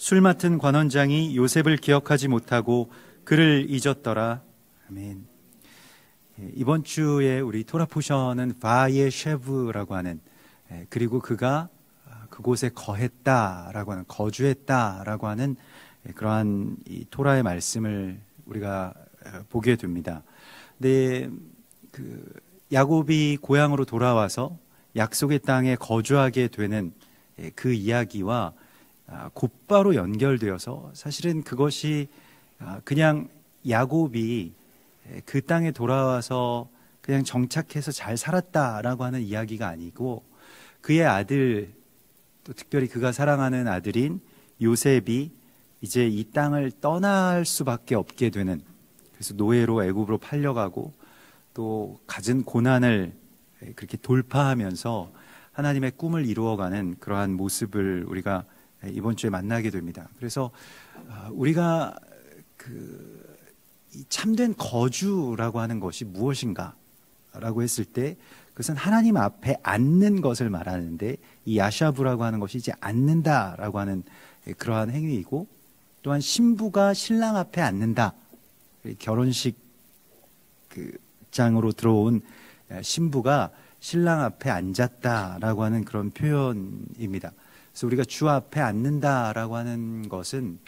술 맡은 관원장이 요셉을 기억하지 못하고 그를 잊었더라. 아멘. 이번 주에 우리 토라 포션은 바이에 쉐브라고 하는, 그리고 그가 그곳에 거했다라고 하는, 거주했다라고 하는 그러한 이 토라의 말씀을 우리가 보게 됩니다. 근데 야곱이 고향으로 돌아와서 약속의 땅에 거주하게 되는 그 이야기와 곧바로 연결되어서, 사실은 그것이 그냥 야곱이 그 땅에 돌아와서 그냥 정착해서 잘 살았다라고 하는 이야기가 아니고, 그의 아들, 또 특별히 그가 사랑하는 아들인 요셉이 이제 이 땅을 떠날 수밖에 없게 되는, 그래서 노예로 애굽으로 팔려가고 또 갖은 고난을 그렇게 돌파하면서 하나님의 꿈을 이루어가는 그러한 모습을 우리가 이번 주에 만나게 됩니다. 그래서 우리가 이 참된 거주라고 하는 것이 무엇인가 라고 했을 때, 그것은 하나님 앞에 앉는 것을 말하는데, 이 야샤브라고 하는 것이 이제 앉는다라고 하는 그러한 행위이고, 또한 신부가 신랑 앞에 앉는다, 결혼식 장으로 들어온 신부가 신랑 앞에 앉았다라고 하는 그런 표현입니다. 그래서 우리가 주 앞에 앉는다라고 하는 것은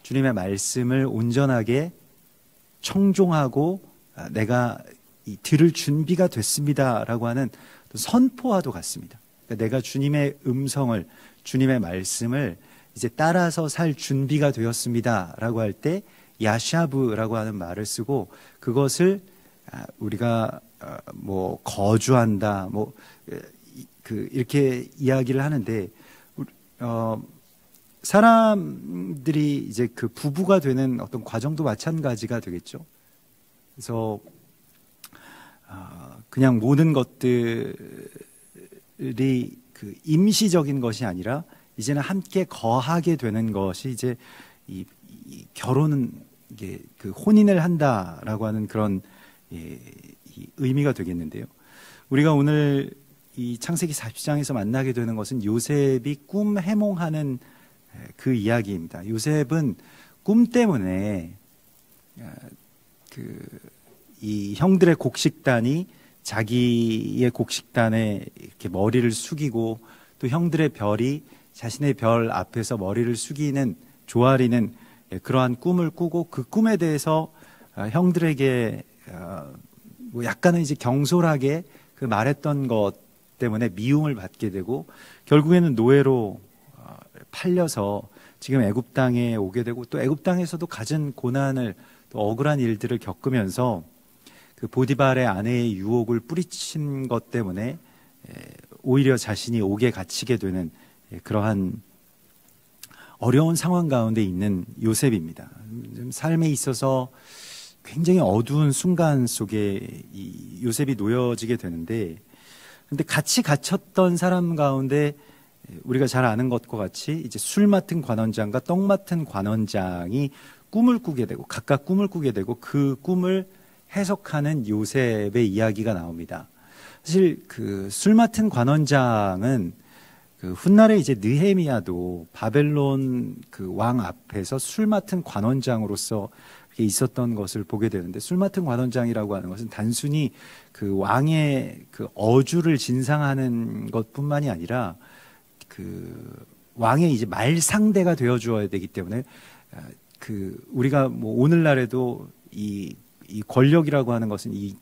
주님의 말씀을 온전하게 청종하고 내가 들을 준비가 됐습니다라고 하는 선포와도 같습니다. 그러니까 내가 주님의 음성을, 주님의 말씀을 이제 따라서 살 준비가 되었습니다라고 할 때 야샤브라고 하는 말을 쓰고, 그것을 우리가 뭐 거주한다, 뭐 이렇게 이야기를 하는데, 사람들이 이제 그 부부가 되는 어떤 과정도 마찬가지가 되겠죠. 그래서 그냥 모든 것들이 그 임시적인 것이 아니라 이제는 함께 거하게 되는 것이 이제 이 결혼은 이게 그 혼인을 한다라고 하는 그런 이 의미가 되겠는데요. 우리가 오늘 이 창세기 40장에서 만나게 되는 것은 요셉이 꿈 해몽하는 그 이야기입니다. 요셉은 꿈 때문에 이 형들의 곡식단이 자기의 곡식단에 이렇게 머리를 숙이고, 또 형들의 별이 자신의 별 앞에서 머리를 숙이는, 조아리는 그러한 꿈을 꾸고, 그 꿈에 대해서 형들에게 뭐 약간은 이제 경솔하게 그 말했던 것 때문에 미움을 받게 되고, 결국에는 노예로 팔려서 지금 애굽 땅에 오게 되고, 또 애굽 땅에서도 갖은 고난을, 또 억울한 일들을 겪으면서 그 보디발의 아내의 유혹을 뿌리친 것 때문에 오히려 자신이 옥에 갇히게 되는 그러한 어려운 상황 가운데 있는 요셉입니다. 삶에 있어서 굉장히 어두운 순간 속에 이 요셉이 놓여지게 되는데, 근데 같이 갇혔던 사람 가운데 우리가 잘 아는 것과 같이 이제 술 맡은 관원장과 떡 맡은 관원장이 꿈을 꾸게 되고, 각각 꿈을 꾸게 되고, 그 꿈을 해석하는 요셉의 이야기가 나옵니다. 사실 그 술 맡은 관원장은 그 훗날에 이제 느헤미야도 바벨론 그 왕 앞에서 술 맡은 관원장으로서 있었던 것을 보게 되는데, 술 맡은 관원장이라고 하는 것은 단순히 그 왕의 그 어주를 진상하는 것뿐만이 아니라 그 왕의 이제 말상대가 되어 주어야 되기 때문에, 그 우리가 뭐 오늘날에도 이 권력이라고 하는 것은 이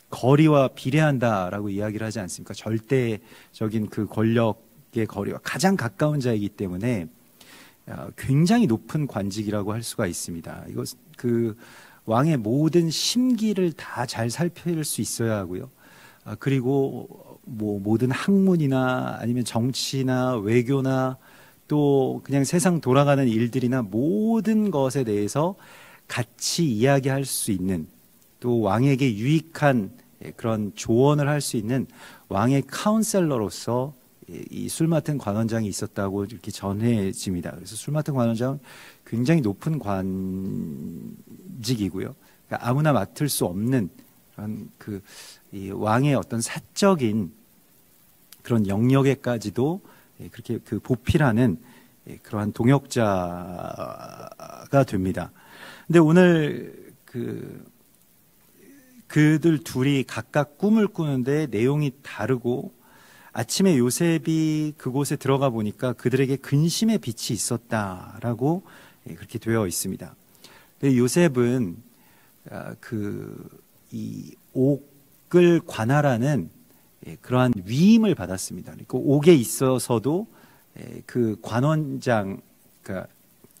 거리와 비례한다라고 이야기를 하지 않습니까? 절대적인 그 권력의 거리와 가장 가까운 자이기 때문에 굉장히 높은 관직이라고 할 수가 있습니다. 이것 그 왕의 모든 심기를 다 잘 살필 수 있어야 하고요. 그리고 뭐 모든 학문이나 아니면 정치나 외교나 또 그냥 세상 돌아가는 일들이나 모든 것에 대해서 같이 이야기할 수 있는, 또 왕에게 유익한 그런 조언을 할 수 있는 왕의 카운셀러로서 이 술 맡은 관원장이 있었다고 이렇게 전해집니다. 그래서 술 맡은 관원장은 굉장히 높은 관직이고요. 그러니까 아무나 맡을 수 없는 그런 이 왕의 어떤 사적인 그런 영역에까지도 그렇게 그 보필하는 그러한 동역자가 됩니다. 근데 오늘 그들 둘이 각각 꿈을 꾸는데 내용이 다르고, 아침에 요셉이 그곳에 들어가 보니까 그들에게 근심의 빛이 있었다라고 그렇게 되어 있습니다. 근데 요셉은 이 옥을 관할하는 그러한 위임을 받았습니다. 그 옥에 있어서도 그 관원장, 그러니까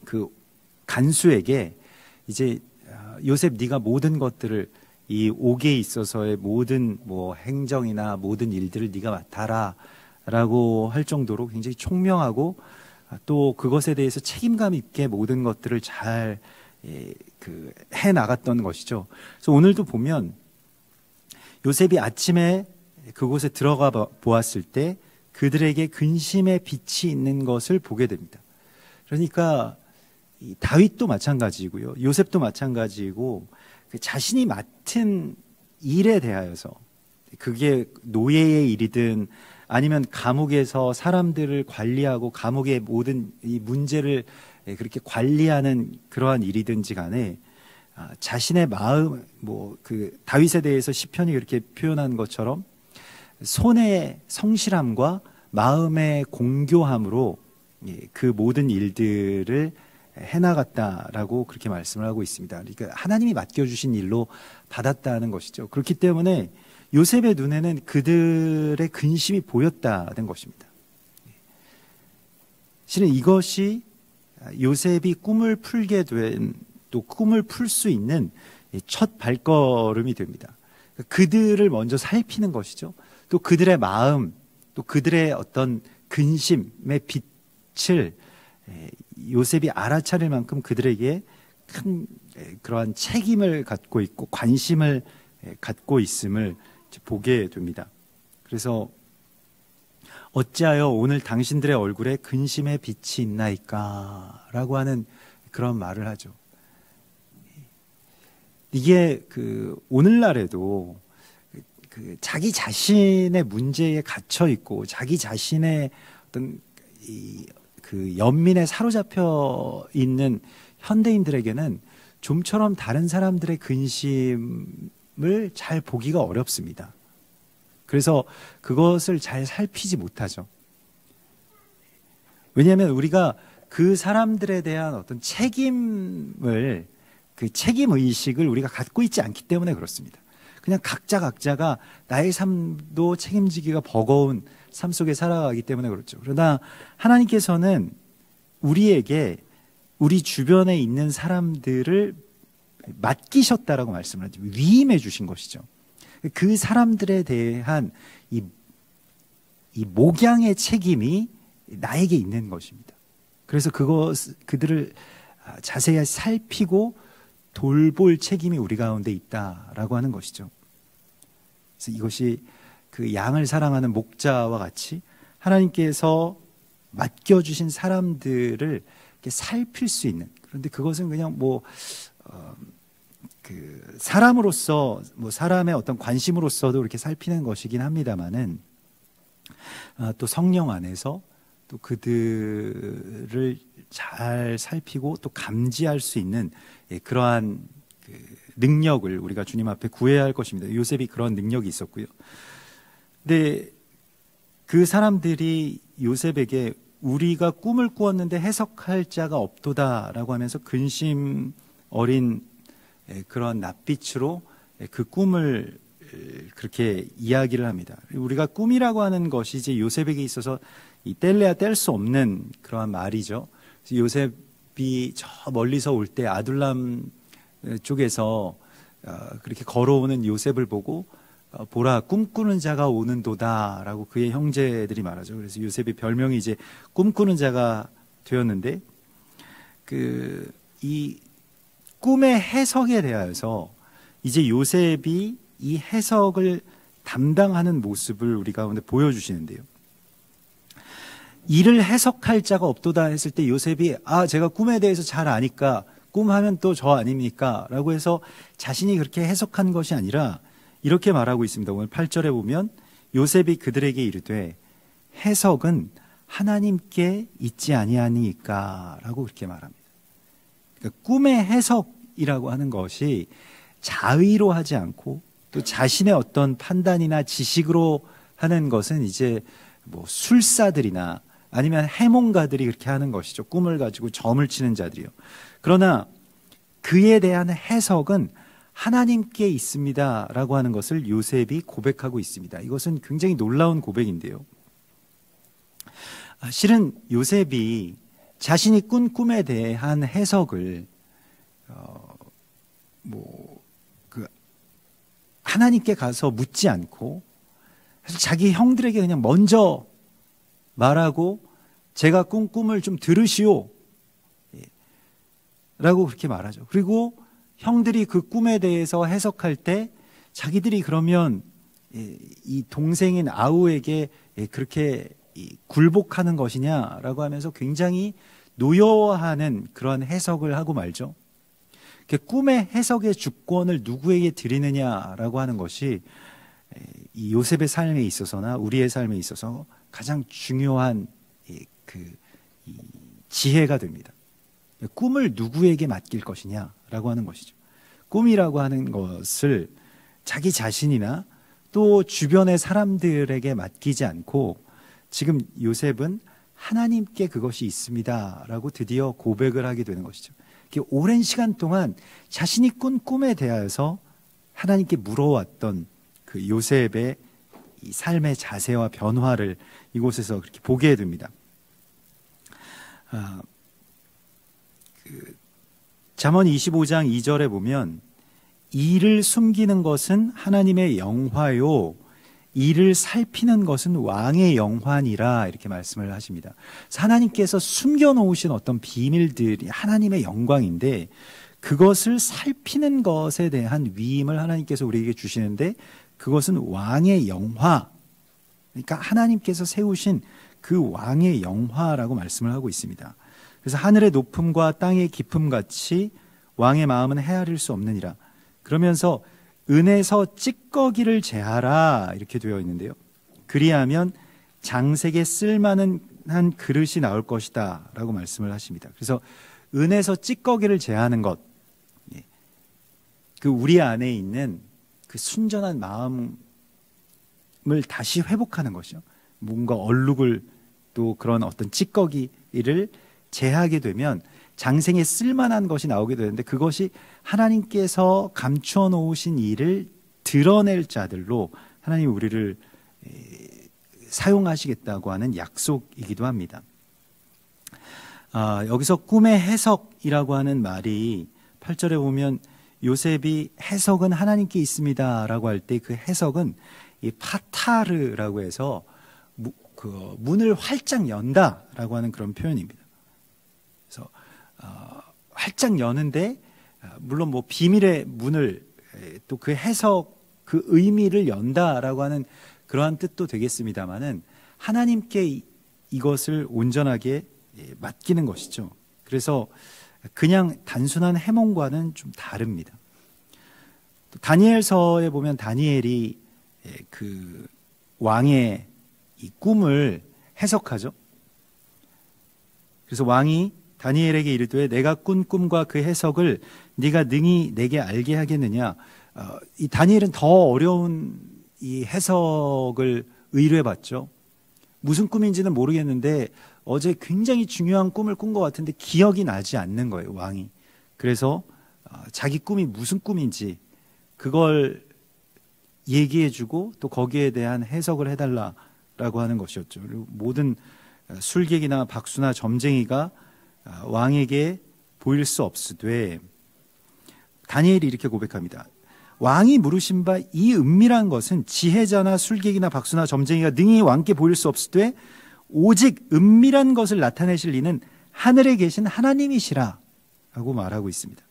그 간수에게 이제 요셉 네가 모든 것들을, 이 옥에 있어서의 모든 뭐 행정이나 모든 일들을 네가 맡아라라고 할 정도로 굉장히 총명하고 또 그것에 대해서 책임감 있게 모든 것들을 잘 해 나갔던 것이죠. 그래서 오늘도 보면 요셉이 아침에 그곳에 들어가 보았을 때 그들에게 근심의 빛이 있는 것을 보게 됩니다. 그러니까 다윗도 마찬가지고요, 요셉도 마찬가지고, 자신이 맡은 일에 대하여서, 그게 노예의 일이든 아니면 감옥에서 사람들을 관리하고 감옥의 모든 이 문제를 그렇게 관리하는 그러한 일이든지 간에 자신의 마음, 다윗에 대해서 시편이 그렇게 표현한 것처럼 손의 성실함과 마음의 공교함으로 그 모든 일들을 해나갔다라고 그렇게 말씀을 하고 있습니다. 그러니까 하나님이 맡겨주신 일로 받았다는 것이죠. 그렇기 때문에 요셉의 눈에는 그들의 근심이 보였다는 것입니다. 실은 이것이 요셉이 꿈을 풀게 된, 또 꿈을 풀 수 있는 첫 발걸음이 됩니다. 그들을 먼저 살피는 것이죠. 또 그들의 마음, 또 그들의 어떤 근심의 빛을 요셉이 알아차릴 만큼 그들에게 큰 그러한 책임을 갖고 있고 관심을 갖고 있음을 보게 됩니다. 그래서 어찌하여 오늘 당신들의 얼굴에 근심의 빛이 있나이까 라고 하는 그런 말을 하죠. 이게 오늘날에도 자기 자신의 문제에 갇혀 있고 자기 자신의 어떤 연민에 사로잡혀 있는 현대인들에게는 좀처럼 다른 사람들의 근심을 잘 보기가 어렵습니다. 그래서 그것을 잘 살피지 못하죠. 왜냐하면 우리가 그 사람들에 대한 어떤 책임을, 그 책임의식을 우리가 갖고 있지 않기 때문에 그렇습니다. 그냥 각자가 나의 삶도 책임지기가 버거운 삶 속에 살아가기 때문에 그렇죠. 그러나 하나님께서는 우리에게 우리 주변에 있는 사람들을 맡기셨다라고 말씀을 하죠. 위임해 주신 것이죠. 그 사람들에 대한 이 목양의 책임이 나에게 있는 것입니다. 그래서 그들을 자세히 살피고 돌볼 책임이 우리 가운데 있다라고 하는 것이죠. 그래서 이것이 그 양을 사랑하는 목자와 같이 하나님께서 맡겨주신 사람들을 이렇게 살필 수 있는, 그런데 그것은 그냥 사람으로서 사람의 어떤 관심으로서도 이렇게 살피는 것이긴 합니다만은 또 성령 안에서 또 그들을 잘 살피고 또 감지할 수 있는 그러한 능력을 우리가 주님 앞에 구해야 할 것입니다. 요셉이 그런 능력이 있었고요. 근데 그 사람들이 요셉에게 우리가 꿈을 꾸었는데 해석할 자가 없도다라고 하면서 근심 어린 그런 낯빛으로 그 꿈을 그렇게 이야기를 합니다. 우리가 꿈이라고 하는 것이 이제 요셉에게 있어서 뗄래야 뗄 수 없는 그러한 말이죠. 요셉이 저 멀리서 올 때 아둘람 쪽에서 그렇게 걸어오는 요셉을 보고 보라 꿈꾸는 자가 오는도다라고 그의 형제들이 말하죠. 그래서 요셉의 별명이 이제 꿈꾸는 자가 되었는데 이 꿈의 해석에 대하여서 이제 요셉이 이 해석을 담당하는 모습을 우리 가운데 보여주시는데요. 이를 해석할 자가 없도다 했을 때 요셉이 제가 꿈에 대해서 잘 아니까 꿈하면 또 저 아닙니까? 라고 해서 자신이 그렇게 해석한 것이 아니라 이렇게 말하고 있습니다. 오늘 8절에 보면 요셉이 그들에게 이르되 해석은 하나님께 있지 아니하니까라고 그렇게 말합니다. 그러니까 꿈의 해석이라고 하는 것이 자의로 하지 않고 또 자신의 어떤 판단이나 지식으로 하는 것은 이제 뭐 술사들이나 아니면 해몽가들이 그렇게 하는 것이죠. 꿈을 가지고 점을 치는 자들이요. 그러나 그에 대한 해석은 하나님께 있습니다라고 하는 것을 요셉이 고백하고 있습니다. 이것은 굉장히 놀라운 고백인데요. 실은 요셉이 자신이 꾼 꿈에 대한 해석을 하나님께 가서 묻지 않고 사실 자기 형들에게 그냥 먼저 말하고 제가 꾼 꿈을 좀 들으시오 라고 그렇게 말하죠. 그리고 형들이 그 꿈에 대해서 해석할 때 자기들이 그러면 이 동생인 아우에게 그렇게 굴복하는 것이냐라고 하면서 굉장히 노여워하는 그런 해석을 하고 말죠. 꿈의 해석의 주권을 누구에게 드리느냐라고 하는 것이 이 요셉의 삶에 있어서나 우리의 삶에 있어서 가장 중요한 지혜가 됩니다. 꿈을 누구에게 맡길 것이냐라고 하는 것이죠. 꿈이라고 하는 것을 자기 자신이나 또 주변의 사람들에게 맡기지 않고 지금 요셉은 하나님께 그것이 있습니다라고 드디어 고백을 하게 되는 것이죠. 오랜 시간 동안 자신이 꾼 꿈에 대하여서 하나님께 물어왔던 그 요셉의 이 삶의 자세와 변화를 이곳에서 그렇게 보게 됩니다. 잠언 25장 2절에 보면 이를 숨기는 것은 하나님의 영화요 이를 살피는 것은 왕의 영화니라 이렇게 말씀을 하십니다. 하나님께서 숨겨놓으신 어떤 비밀들이 하나님의 영광인데 그것을 살피는 것에 대한 위임을 하나님께서 우리에게 주시는데 그것은 왕의 영화, 그러니까 하나님께서 세우신 그 왕의 영화라고 말씀을 하고 있습니다. 그래서 하늘의 높음과 땅의 깊음 같이 왕의 마음은 헤아릴 수 없느니라. 그러면서 은에서 찌꺼기를 제하라 이렇게 되어 있는데요. 그리하면 장색에 쓸만한 그릇이 나올 것이다 라고 말씀을 하십니다. 그래서 은에서 찌꺼기를 제하는 것, 그 우리 안에 있는 그 순전한 마음을 다시 회복하는 것이죠. 뭔가 얼룩을 또 그런 어떤 찌꺼기를 제하게 되면 장생에 쓸만한 것이 나오게 되는데 그것이 하나님께서 감추어 놓으신 일을 드러낼 자들로 하나님이 우리를 사용하시겠다고 하는 약속이기도 합니다. 여기서 꿈의 해석이라고 하는 말이 8절에 보면 요셉이 해석은 하나님께 있습니다 라고 할 때 그 해석은 이 파타르라고 해서 그 문을 활짝 연다 라고 하는 그런 표현입니다. 그래서 활짝 여는데 물론 뭐 비밀의 문을 또 그 해석 그 의미를 연다라고 하는 그러한 뜻도 되겠습니다만은 하나님께 이것을 온전하게 맡기는 것이죠. 그래서 그냥 단순한 해몽과는 좀 다릅니다. 또 다니엘서에 보면 다니엘이 그 왕의 이 꿈을 해석하죠. 그래서 왕이 다니엘에게 이르되 내가 꾼 꿈과 그 해석을 네가 능히 내게 알게 하겠느냐. 이 다니엘은 더 어려운 이 해석을 의뢰받죠. 무슨 꿈인지는 모르겠는데 어제 굉장히 중요한 꿈을 꾼 것 같은데 기억이 나지 않는 거예요, 왕이. 그래서 자기 꿈이 무슨 꿈인지 그걸 얘기해주고 또 거기에 대한 해석을 해달라라고 하는 것이었죠. 그리고 모든 술객이나 박수나 점쟁이가 왕에게 보일 수 없으되 다니엘이 이렇게 고백합니다. 왕이 물으신 바 이 은밀한 것은 지혜자나 술객이나 박수나 점쟁이가 능히 왕께 보일 수 없으되 오직 은밀한 것을 나타내실 이는 하늘에 계신 하나님이시라 라고 말하고 있습니다.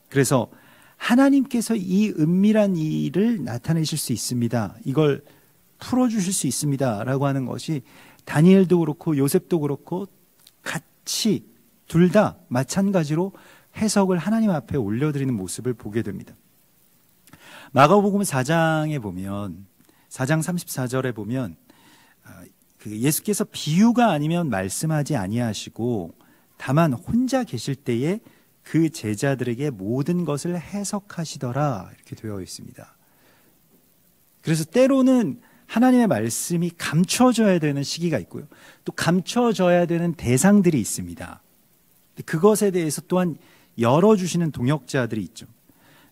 그래서 하나님께서 이 은밀한 일을 나타내실 수 있습니다. 이걸 풀어주실 수 있습니다 라고 하는 것이 다니엘도 그렇고 요셉도 그렇고 같이 둘 다 마찬가지로 해석을 하나님 앞에 올려드리는 모습을 보게 됩니다. 마가복음 4장에 보면 4장 34절에 보면 예수께서 비유가 아니면 말씀하지 아니하시고 다만 혼자 계실 때에 그 제자들에게 모든 것을 해석하시더라 이렇게 되어 있습니다. 그래서 때로는 하나님의 말씀이 감춰져야 되는 시기가 있고요. 또 감춰져야 되는 대상들이 있습니다. 그것에 대해서 또한 열어주시는 동역자들이 있죠.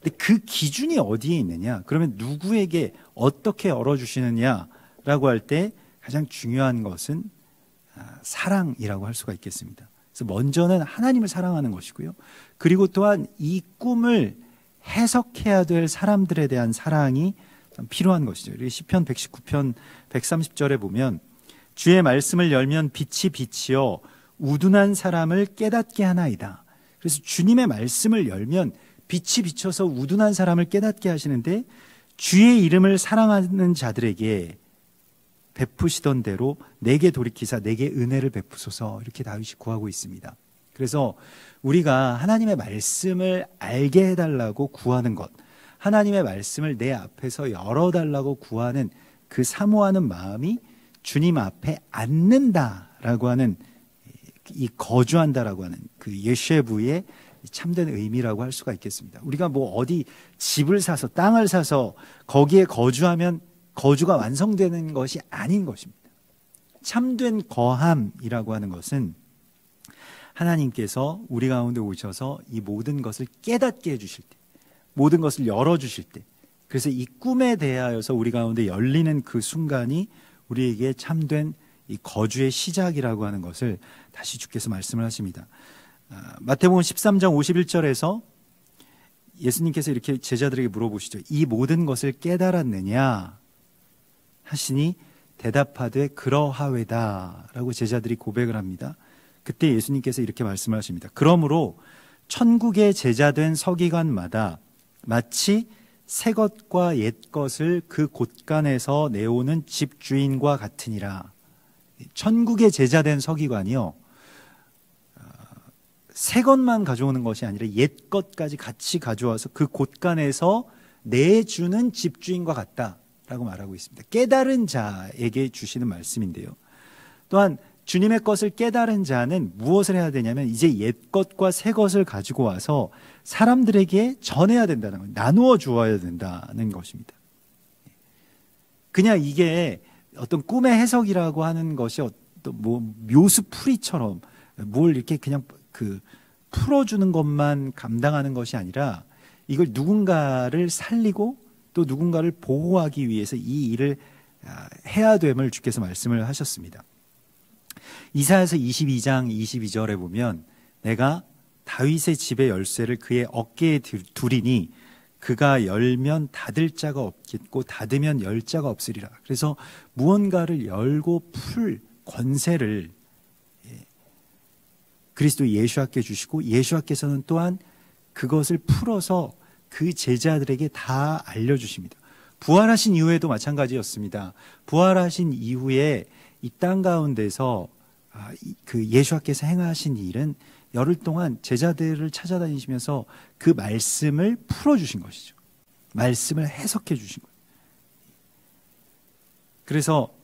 근데 그 기준이 어디에 있느냐? 그러면 누구에게 어떻게 열어주시느냐라고 할 때 가장 중요한 것은 사랑이라고 할 수가 있겠습니다. 그래서 먼저는 하나님을 사랑하는 것이고요. 그리고 또한 이 꿈을 해석해야 될 사람들에 대한 사랑이 필요한 것이죠. 시편 119편 130절에 보면 주의 말씀을 열면 빛이 빛이여 우둔한 사람을 깨닫게 하나이다. 그래서 주님의 말씀을 열면 빛이 비쳐서 우둔한 사람을 깨닫게 하시는데 주의 이름을 사랑하는 자들에게 베푸시던 대로 내게 돌이키사 내게 은혜를 베푸소서 이렇게 다윗이 구하고 있습니다. 그래서 우리가 하나님의 말씀을 알게 해달라고 구하는 것, 하나님의 말씀을 내 앞에서 열어달라고 구하는 그 사모하는 마음이 주님 앞에 앉는다라고 하는 이 거주한다라고 하는 그 예쉐부의 참된 의미라고 할 수가 있겠습니다. 우리가 뭐 어디 집을 사서 땅을 사서 거기에 거주하면 거주가 완성되는 것이 아닌 것입니다. 참된 거함이라고 하는 것은 하나님께서 우리 가운데 오셔서 이 모든 것을 깨닫게 해주실 때, 모든 것을 열어주실 때, 그래서 이 꿈에 대하여서 우리 가운데 열리는 그 순간이 우리에게 참된 이 거주의 시작이라고 하는 것을 다시 주께서 말씀을 하십니다. 마태복음 13장 51절에서 예수님께서 이렇게 제자들에게 물어보시죠. 이 모든 것을 깨달았느냐 하시니 대답하되 그러하외다 라고 제자들이 고백을 합니다. 그때 예수님께서 이렇게 말씀을 하십니다. 그러므로 천국의 제자된 서기관마다 마치 새 것과 옛 것을 그 곳간에서 내오는 집주인과 같으니라. 천국의 제자된 서기관이요, 새 것만 가져오는 것이 아니라 옛 것까지 같이 가져와서 그 곳간에서 내주는 집주인과 같다라고 말하고 있습니다. 깨달은 자에게 주시는 말씀인데요. 또한 주님의 것을 깨달은 자는 무엇을 해야 되냐면 이제 옛 것과 새 것을 가지고 와서 사람들에게 전해야 된다는 거예요. 나누어 주어야 된다는 것입니다. 그냥 이게 어떤 꿈의 해석이라고 하는 것이 어떤 뭐 묘수풀이처럼 뭘 이렇게 그냥 풀어주는 것만 감당하는 것이 아니라 이걸 누군가를 살리고 또 누군가를 보호하기 위해서 이 일을 해야 됨을 주께서 말씀을 하셨습니다. 이사야서 22장 22절에 보면 내가 다윗의 집의 열쇠를 그의 어깨에 두리니 그가 열면 닫을 자가 없겠고 닫으면 열 자가 없으리라. 그래서 무언가를 열고 풀 권세를 그리스도 예수께 주시고 예수께서는 또한 그것을 풀어서 그 제자들에게 다 알려주십니다. 부활하신 이후에도 마찬가지였습니다. 부활하신 이후에 이 땅 가운데서 그 예수께서 행하신 일은 열흘 동안 제자들을 찾아다니시면서 그 말씀을 풀어주신 것이죠. 말씀을 해석해 주신 거예요. 그래서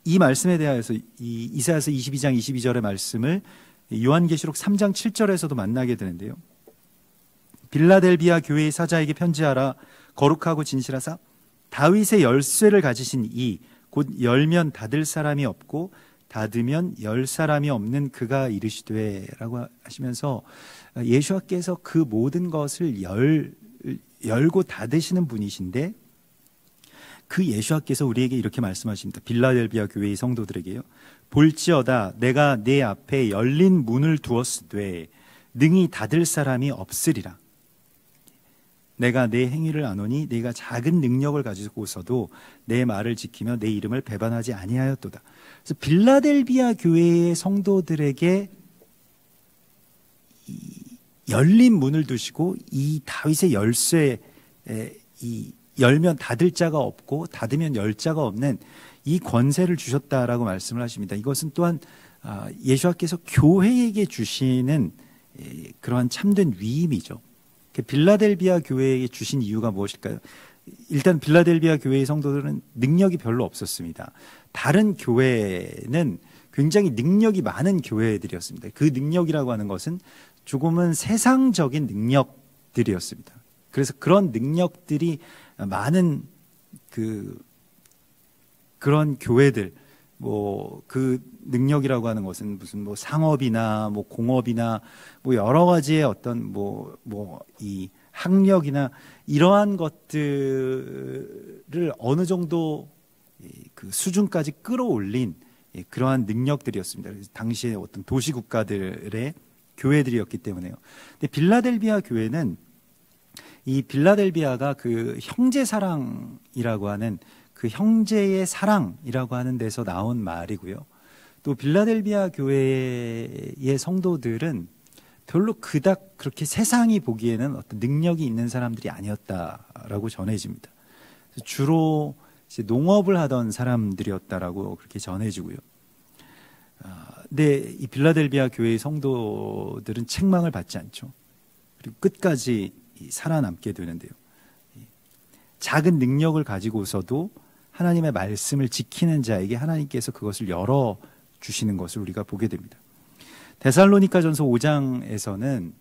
이 말씀에 대하여서 이 이사야서 22장 22절의 말씀을 요한계시록 3장 7절에서도 만나게 되는데요. 빌라델비아 교회의 사자에게 편지하라. 거룩하고 진실하사 다윗의 열쇠를 가지신 이 곧 열면 닫을 사람이 없고 닫으면 열 사람이 없는 그가 이르시되 라고 하시면서 예수께서 그 모든 것을 열고 닫으시는 분이신데 그 예수께서 우리에게 이렇게 말씀하십니다. 빌라델비아 교회의 성도들에게요. 볼지어다 내가 내 앞에 열린 문을 두었으되 능히 닫을 사람이 없으리라. 내가 내 행위를 아노니 네가 작은 능력을 가지고서도 내 말을 지키며 내 이름을 배반하지 아니하였도다. 그래서 빌라델비아 교회의 성도들에게 이 열린 문을 두시고 이 다윗의 열쇠에 이 열면 닫을 자가 없고 닫으면 열 자가 없는 이 권세를 주셨다라고 말씀을 하십니다. 이것은 또한 예수께서 교회에게 주시는 그러한 참된 위임이죠. 빌라델비아 교회에게 주신 이유가 무엇일까요? 일단 빌라델비아 교회의 성도들은 능력이 별로 없었습니다. 다른 교회는 굉장히 능력이 많은 교회들이었습니다. 그 능력이라고 하는 것은 조금은 세상적인 능력들이었습니다. 그래서 그런 능력들이 많은 그런 교회들, 그 능력이라고 하는 것은 무슨 상업이나 공업이나 여러 가지의 어떤 이 학력이나 이러한 것들을 어느 정도 그 수준까지 끌어올린 그러한 능력들이었습니다. 그래서 당시에 어떤 도시 국가들의 교회들이었기 때문에요. 근데 빌라델비아 교회는 이 빌라델비아가 그 형제 사랑이라고 하는 그 형제의 사랑이라고 하는 데서 나온 말이고요. 또 빌라델비아 교회의 성도들은 별로 그닥 그렇게 세상이 보기에는 어떤 능력이 있는 사람들이 아니었다라고 전해집니다. 주로 이제 농업을 하던 사람들이었다라고 그렇게 전해지고요. 근데 이 빌라델비아 교회의 성도들은 책망을 받지 않죠. 그리고 끝까지 살아남게 되는데요. 작은 능력을 가지고서도 하나님의 말씀을 지키는 자에게 하나님께서 그것을 열어주시는 것을 우리가 보게 됩니다. 데살로니가전서 5장에서는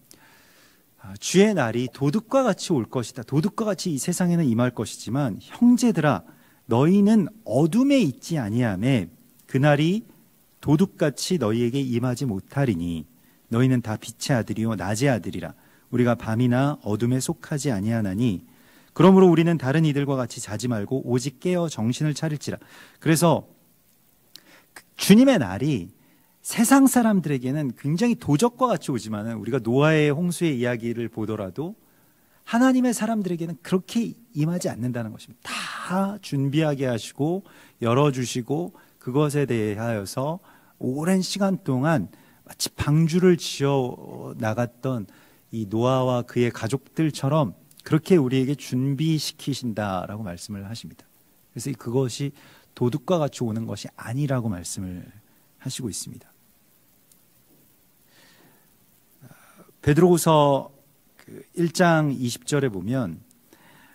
주의 날이 도둑과 같이 올 것이다. 도둑과 같이 이 세상에는 임할 것이지만 형제들아 너희는 어둠에 있지 아니하매 그날이 도둑같이 너희에게 임하지 못하리니 너희는 다 빛의 아들이요 낮의 아들이라. 우리가 밤이나 어둠에 속하지 아니하나니 그러므로 우리는 다른 이들과 같이 자지 말고 오직 깨어 정신을 차릴지라. 그래서 주님의 날이 세상 사람들에게는 굉장히 도적과 같이 오지만은 우리가 노아의 홍수의 이야기를 보더라도 하나님의 사람들에게는 그렇게 임하지 않는다는 것입니다. 다 준비하게 하시고 열어주시고 그것에 대하여서 오랜 시간 동안 마치 방주를 지어 나갔던 이 노아와 그의 가족들처럼 그렇게 우리에게 준비시키신다라고 말씀을 하십니다. 그래서 그것이 도둑과 같이 오는 것이 아니라고 말씀을 하시고 있습니다. 베드로후서 1장 20절에 보면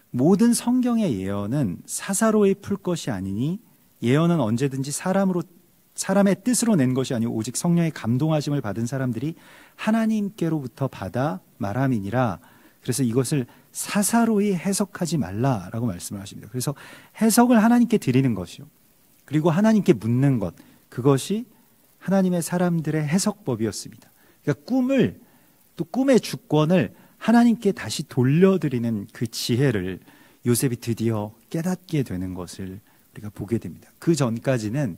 모든 성경의 예언은 사사로이 풀 것이 아니니 예언은 언제든지 사람의 뜻으로 낸 것이 아니고 오직 성령의 감동하심을 받은 사람들이 하나님께로부터 받아 말함이니라. 그래서 이것을 사사로이 해석하지 말라라고 말씀을 하십니다. 그래서 해석을 하나님께 드리는 것이요. 그리고 하나님께 묻는 것. 그것이 하나님의 사람들의 해석법이었습니다. 그러니까 또 꿈의 주권을 하나님께 다시 돌려드리는 그 지혜를 요셉이 드디어 깨닫게 되는 것을 우리가 보게 됩니다. 그 전까지는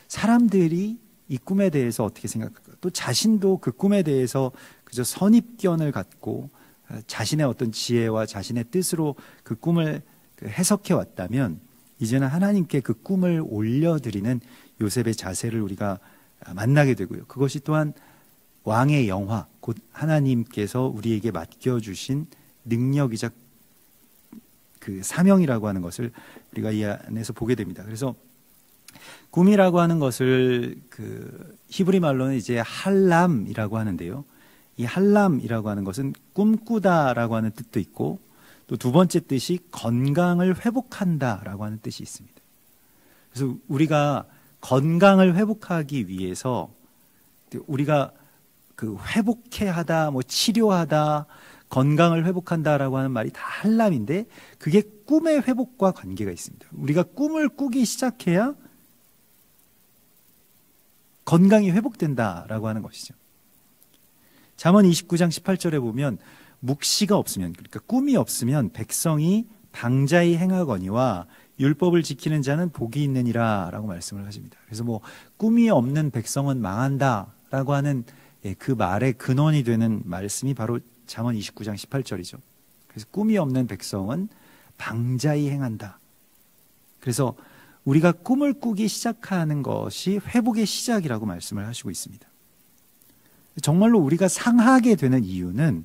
사람들이 이 꿈에 대해서 어떻게 생각할까? 또 자신도 그 꿈에 대해서 그저 선입견을 갖고 자신의 어떤 지혜와 자신의 뜻으로 그 꿈을 해석해 왔다면 이제는 하나님께 그 꿈을 올려드리는 요셉의 자세를 우리가 만나게 되고요. 그것이 또한 왕의 영화, 곧 하나님께서 우리에게 맡겨주신 능력이자 그 사명이라고 하는 것을 우리가 이 안에서 보게 됩니다. 그래서 꿈이라고 하는 것을 그 히브리 말로는 이제 할람이라고 하는데요. 이 할람이라고 하는 것은 꿈꾸다라고 하는 뜻도 있고 또 두 번째 뜻이 건강을 회복한다라고 하는 뜻이 있습니다. 그래서 우리가 건강을 회복하기 위해서 우리가 그 회복해 하다, 치료하다, 건강을 회복한다라고 하는 말이 다 할람인데 그게 꿈의 회복과 관계가 있습니다. 우리가 꿈을 꾸기 시작해야 건강이 회복된다라고 하는 것이죠. 잠언 29장 18절에 보면 묵시가 없으면, 그러니까 꿈이 없으면 백성이 방자히 행하거니와 율법을 지키는 자는 복이 있느니라 라고 말씀을 하십니다. 그래서 꿈이 없는 백성은 망한다라고 하는 그 말의 근원이 되는 말씀이 바로 잠언 29장 18절이죠. 그래서 꿈이 없는 백성은 방자히 행한다. 그래서 우리가 꿈을 꾸기 시작하는 것이 회복의 시작이라고 말씀을 하시고 있습니다. 정말로 우리가 상하게 되는 이유는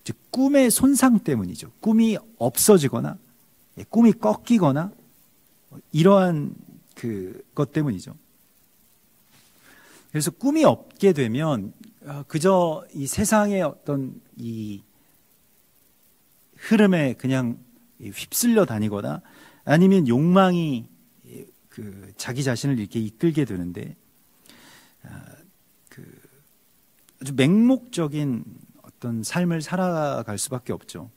이제 꿈의 손상 때문이죠. 꿈이 없어지거나 꿈이 꺾이거나 이러한 것 때문이죠. 그래서 꿈이 없게 되면 그저 이 세상의 어떤 이 흐름에 그냥 휩쓸려 다니거나 아니면 욕망이 자기 자신을 이렇게 이끌게 되는데 아주 맹목적인 어떤 삶을 살아갈 수밖에 없죠.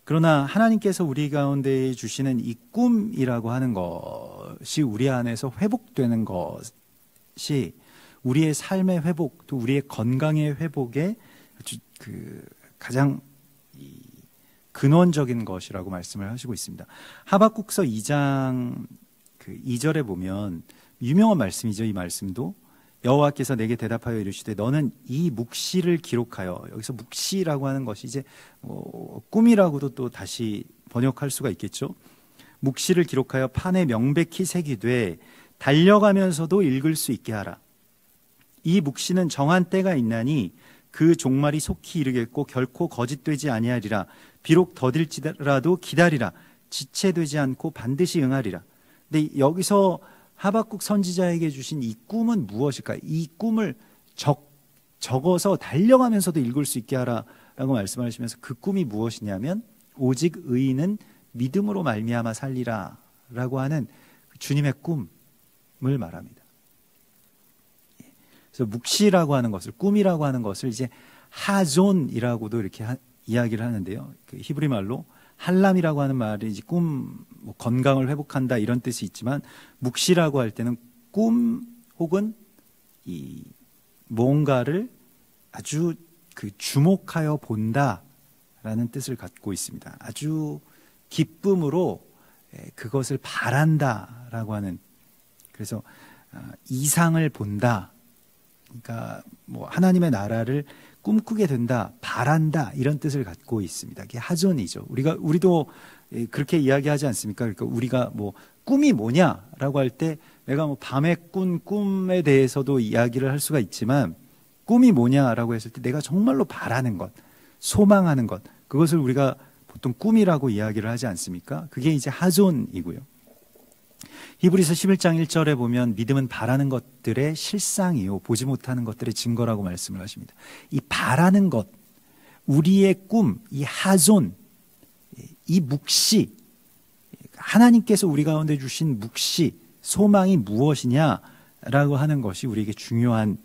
그러나 하나님께서 우리 가운데 주시는 이 꿈이라고 하는 것이 우리 안에서 회복되는 것이 우리의 삶의 회복, 또 우리의 건강의 회복에 아주 가장 근원적인 것이라고 말씀을 하시고 있습니다. 하박국서 2장 2절에 보면 유명한 말씀이죠. 이 말씀도 여호와께서 내게 대답하여 이르시되 너는 이 묵시를 기록하여, 여기서 묵시라고 하는 것이 이제 꿈이라고도 또 다시 번역할 수가 있겠죠. 묵시를 기록하여 판에 명백히 새기되 달려가면서도 읽을 수 있게 하라. 이 묵시는 정한 때가 있나니 그 종말이 속히 이르겠고 결코 거짓되지 아니하리라. 비록 더딜지라도 기다리라. 지체되지 않고 반드시 응하리라. 근데 여기서 하박국 선지자에게 주신 이 꿈은 무엇일까? 이 꿈을 적어서 달려가면서도 읽을 수 있게 하라라고 말씀하시면서 그 꿈이 무엇이냐면 오직 의인은 믿음으로 말미암아 살리라라고 하는 주님의 꿈을 말합니다. 그래서 묵시라고 하는 것을, 꿈이라고 하는 것을 이제 하존이라고도 이렇게 이야기를 하는데요. 그 히브리 말로 할람이라고 하는 말이 이제 꿈, 건강을 회복한다 이런 뜻이 있지만 묵시라고 할 때는 꿈 혹은 이 뭔가를 아주 주목하여 본다라는 뜻을 갖고 있습니다. 아주 기쁨으로 그것을 바란다라고 하는, 그래서 이상을 본다. 그러니까 하나님의 나라를 꿈꾸게 된다, 바란다 이런 뜻을 갖고 있습니다. 그게 하존이죠. 우리도 그렇게 이야기하지 않습니까? 그러니까 우리가 꿈이 뭐냐라고 할 때 내가 밤에 꾼 꿈에 대해서도 이야기를 할 수가 있지만 꿈이 뭐냐라고 했을 때 내가 정말로 바라는 것, 소망하는 것, 그것을 우리가 보통 꿈이라고 이야기를 하지 않습니까? 그게 이제 하존이고요. 히브리서 11장 1절에 보면 믿음은 바라는 것들의 실상이요 보지 못하는 것들의 증거라고 말씀을 하십니다. 이 바라는 것, 우리의 꿈, 이 하존, 이 묵시, 하나님께서 우리 가운데 주신 묵시, 소망이 무엇이냐라고 하는 것이 우리에게 중요한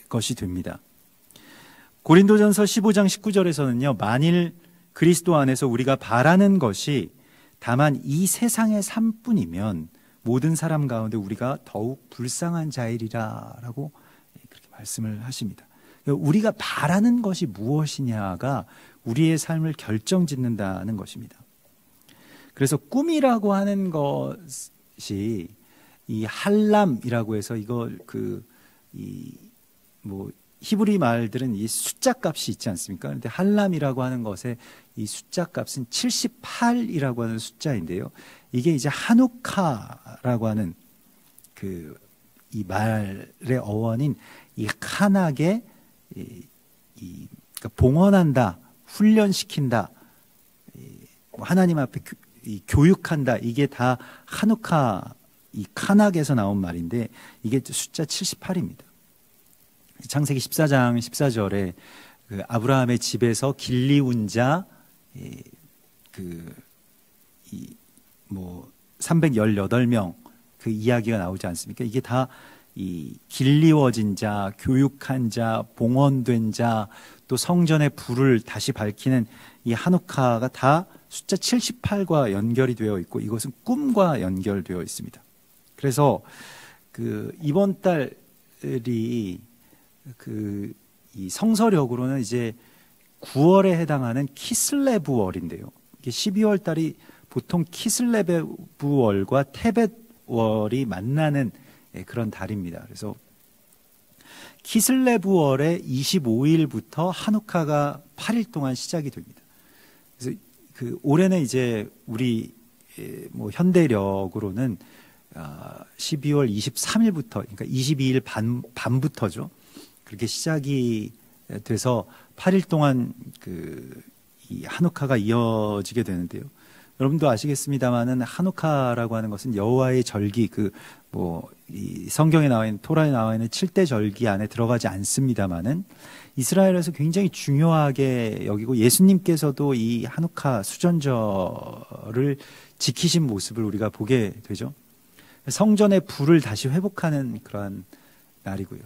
것이 됩니다. 고린도전서 15장 19절에서는요, 만일 그리스도 안에서 우리가 바라는 것이 다만 이 세상의 삶뿐이면 모든 사람 가운데 우리가 더욱 불쌍한 자이리라라고 그렇게 말씀을 하십니다. 우리가 바라는 것이 무엇이냐가 우리의 삶을 결정짓는다는 것입니다. 그래서 꿈이라고 하는 것이 이 할람이라고 해서 이걸 히브리 말들은 이 숫자 값이 있지 않습니까? 그런데 할람이라고 하는 것의 이 숫자 값은 78이라고 하는 숫자인데요. 이게 이제 하누카라고 하는 이 말의 어원인 이 칸하게 그러니까 봉헌한다, 훈련시킨다, 하나님 앞에 교육한다. 이게 다 하누카, 이 칸학에서 나온 말인데 이게 숫자 78입니다. 창세기 14장 14절에 아브라함의 집에서 길리운 자 318명 그 이야기가 나오지 않습니까? 이게 다 이 길리워진 자, 교육한 자, 봉헌된 자, 또 성전의 불을 다시 밝히는 이 하누카가 다 숫자 78과 연결이 되어 있고 이것은 꿈과 연결되어 있습니다. 그래서 이번 달이 이 성서력으로는 이제 9월에 해당하는 키슬레브월인데요. 이게 12월 달이 보통 키슬레브월과 테벳월이 만나는 그런 달입니다. 그래서 키슬레브월의 25일부터 하누카가 8일 동안 시작이 됩니다. 그래서 올해는 이제 우리 현대력으로는 12월 23일부터, 그러니까 22일 밤부터죠. 그렇게 시작이 돼서 8일 동안 이 하누카가 이어지게 되는데요. 여러분도 아시겠습니다만은 하누카라고 하는 것은 여호와의 절기, 이 성경에 나와 있는, 토라에 나와 있는 7대 절기 안에 들어가지 않습니다만은 이스라엘에서 굉장히 중요하게 여기고, 예수님께서도 이 하누카 수전절을 지키신 모습을 우리가 보게 되죠. 성전의 불을 다시 회복하는 그러한 날이고요.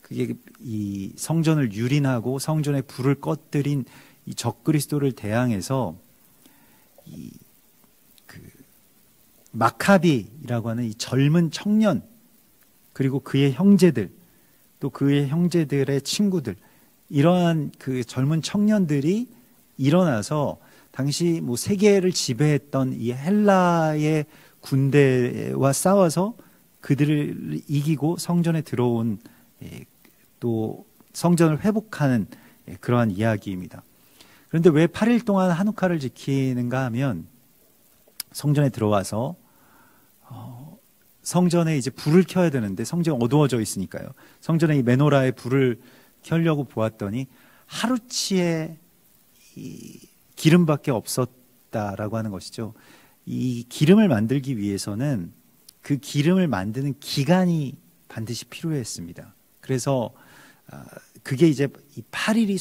그게 이 성전을 유린하고 성전의 불을 꺼뜨린 이 적그리스도를 대항해서 마카비라고 하는 이 젊은 청년, 그리고 그의 형제들, 또 그의 형제들의 친구들, 이러한 그 젊은 청년들이 일어나서 당시 세계를 지배했던 이 헬라의 군대와 싸워서 그들을 이기고 성전에 들어온, 또 성전을 회복하는 그러한 이야기입니다. 그런데 왜 8일 동안 하누카를 지키는가 하면, 성전에 들어와서 성전에 이제 불을 켜야 되는데 성전이 어두워져 있으니까요. 성전에 이 메노라에 불을 켜려고 보았더니 하루치의 이 기름밖에 없었다라고 하는 것이죠. 이 기름을 만들기 위해서는 그 기름을 만드는 기간이 반드시 필요했습니다. 그래서 그게 이제 이 8일이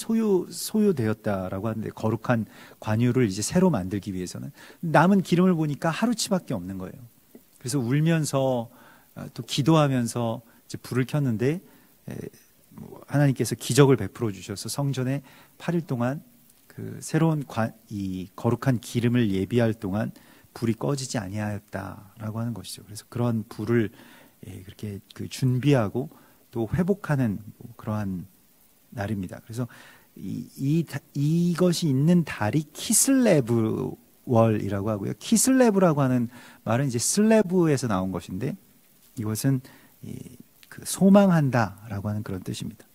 소요되었다라고 하는데, 거룩한 관유를 이제 새로 만들기 위해서는 남은 기름을 보니까 하루치밖에 없는 거예요. 그래서 울면서 또 기도하면서 이제 불을 켰는데, 하나님께서 기적을 베풀어 주셔서 성전에 8일 동안 그 새로운 이 거룩한 기름을 예비할 동안 불이 꺼지지 아니하였다라고 하는 것이죠. 그래서 그런 불을 그렇게 준비하고 또 회복하는 그러한 날입니다. 그래서 이것이 있는 달이 키슬레브월이라고 하고요. 키슬레브라고 하는 말은 이제 슬레브에서 나온 것인데, 이것은 소망한다라고 하는 그런 뜻입니다.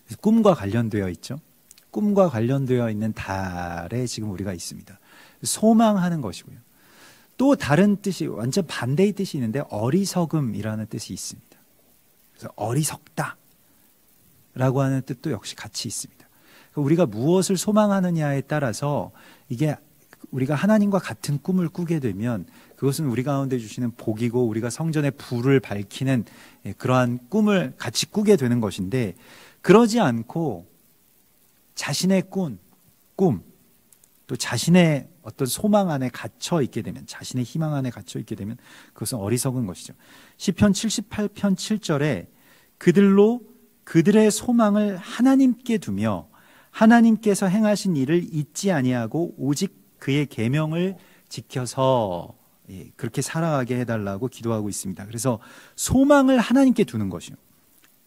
그래서 꿈과 관련되어 있죠. 꿈과 관련되어 있는 달에 지금 우리가 있습니다. 소망하는 것이고요. 또 다른 뜻이, 완전 반대의 뜻이 있는데, 어리석음이라는 뜻이 있습니다. 그래서 어리석다 라고 하는 뜻도 역시 같이 있습니다. 우리가 무엇을 소망하느냐에 따라서, 이게 우리가 하나님과 같은 꿈을 꾸게 되면 그것은 우리 가운데 주시는 복이고, 우리가 성전의 불을 밝히는 그러한 꿈을 같이 꾸게 되는 것인데, 그러지 않고 자신의 꿈, 또 자신의 어떤 소망 안에 갇혀 있게 되면, 자신의 희망 안에 갇혀 있게 되면 그것은 어리석은 것이죠. 시편 78편 7절에 그들로 그들의 소망을 하나님께 두며 하나님께서 행하신 일을 잊지 아니하고 오직 그의 계명을 지켜서 그렇게 살아가게 해달라고 기도하고 있습니다. 그래서 소망을 하나님께 두는 것이요.